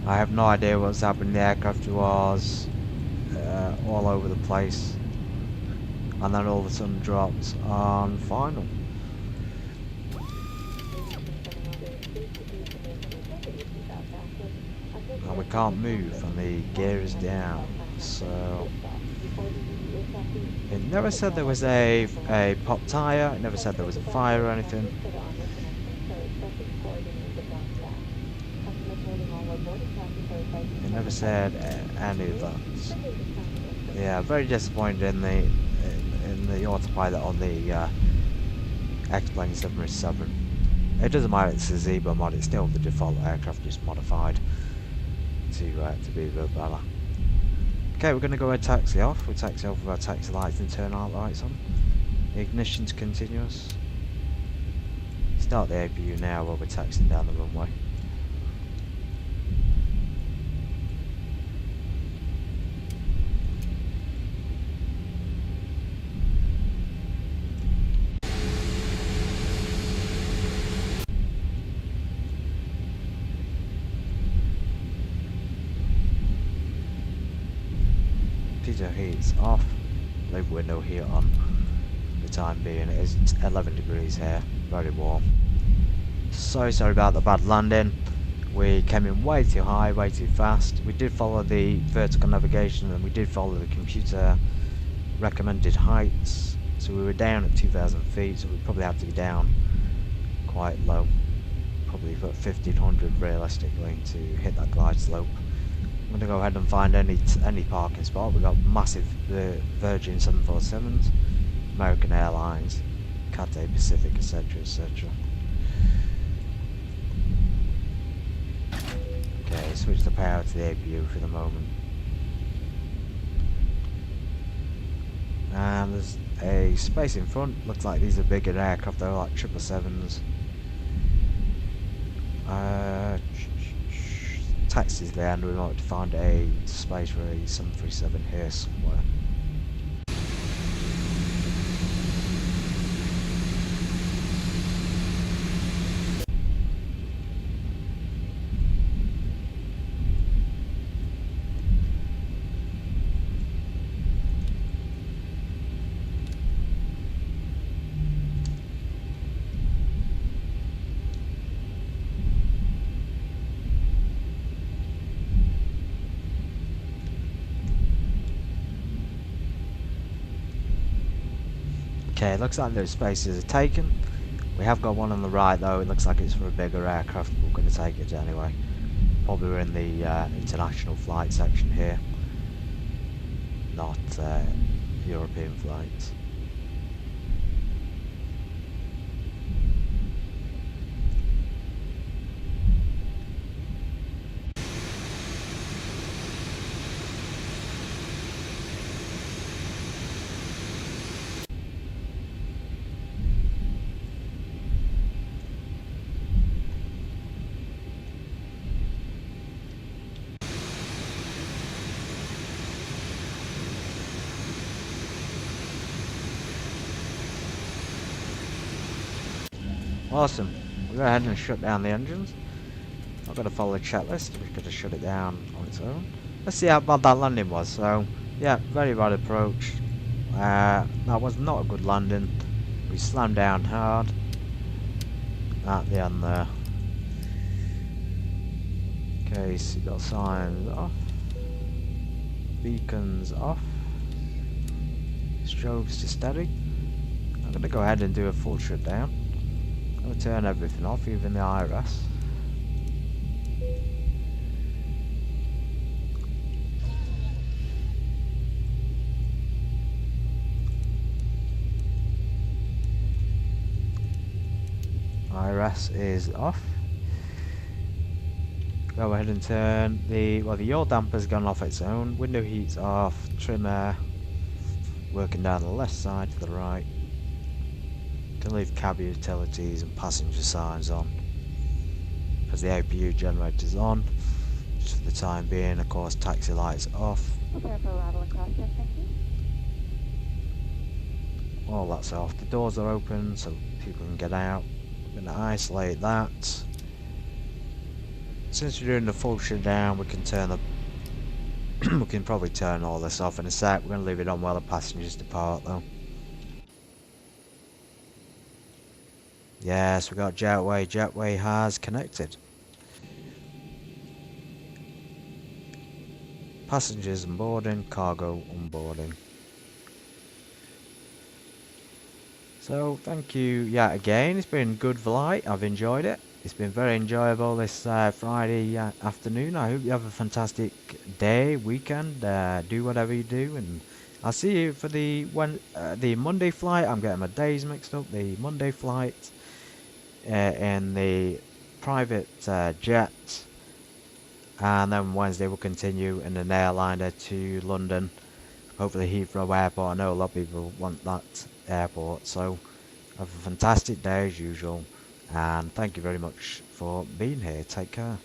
I have no idea what's happened. The aircraft was all over the place. And then all of a sudden dropped on final. And we can't move and the gear is down, so it never said there was a pop tyre, it never said there was a fire or anything. It never said any of that. Yeah, very disappointed in the autopilot on the X-Plane 737. It doesn't matter, it's a Zibo mod, it's still the default aircraft, just modified to be a bit better. Okay, we're going to go ahead and taxi off. We'll taxi off with our taxi lights and turn our lights on. The ignition's continuous. Start the APU now while we're taxiing down the runway. Window heat's off. Leave window heat on for the time being. It is 11 degrees here, very warm. So sorry about the bad landing. We came in way too high, way too fast. We did follow the vertical navigation and we did follow the computer recommended heights. So we were down at 2,000 feet, so we probably have to be down quite low. Probably about 1,500 realistically to hit that glide slope. I'm going to go ahead and find any parking spot. We've got massive Virgin 747s, American Airlines, Cathay Pacific, etc, etc. Okay, switch the power to the APU for the moment. And there's a space in front. Looks like these are bigger aircraft. They're like 777s. Taxis there, and we might find a space for a 737 here somewhere. Okay, it looks like those spaces are taken. We have got one on the right though. It looks like it's for a bigger aircraft. We're going to take it anyway. Probably we're in the international flight section here, not European flights. Awesome. We'll go ahead and shut down the engines. Not going to follow the checklist. We're going to shut it down on its own. Let's see how bad that landing was. So, yeah, very bad approach. That was not a good landing. We slammed down hard at the end there. Okay, so got signs off. Beacons off. Strobes to steady. I'm going to go ahead and do a full shutdown. I'm going to turn everything off, even the IRS. IRS is off. Go ahead and turn the yaw damper's gone off its own. Window heat's off. Trim air working down the left side to the right. Can leave cab utilities and passenger signs on because the APU generator's on. Just for the time being, of course, taxi lights off. Prepare for arrival and cross check, thank you. All that's off. The doors are open so people can get out. We're going to isolate that. Since we're doing the full shutdown, we can turn the we can probably turn all this off in a sec. We're going to leave it on while the passengers depart though. Yes, we got Jetway. Jetway has connected. Passengers onboarding, cargo onboarding. So thank you yet again. It's been a good flight. I've enjoyed it. It's been very enjoyable this Friday afternoon. I hope you have a fantastic day, weekend. Do whatever you do, and I'll see you for the Monday flight. I'm getting my days mixed up. The Monday flight in the private jet, and then Wednesday we'll continue in an airliner to London, hopefully Heathrow Airport. I know a lot of people want that airport, so have a fantastic day as usual, and thank you very much for being here. Take care.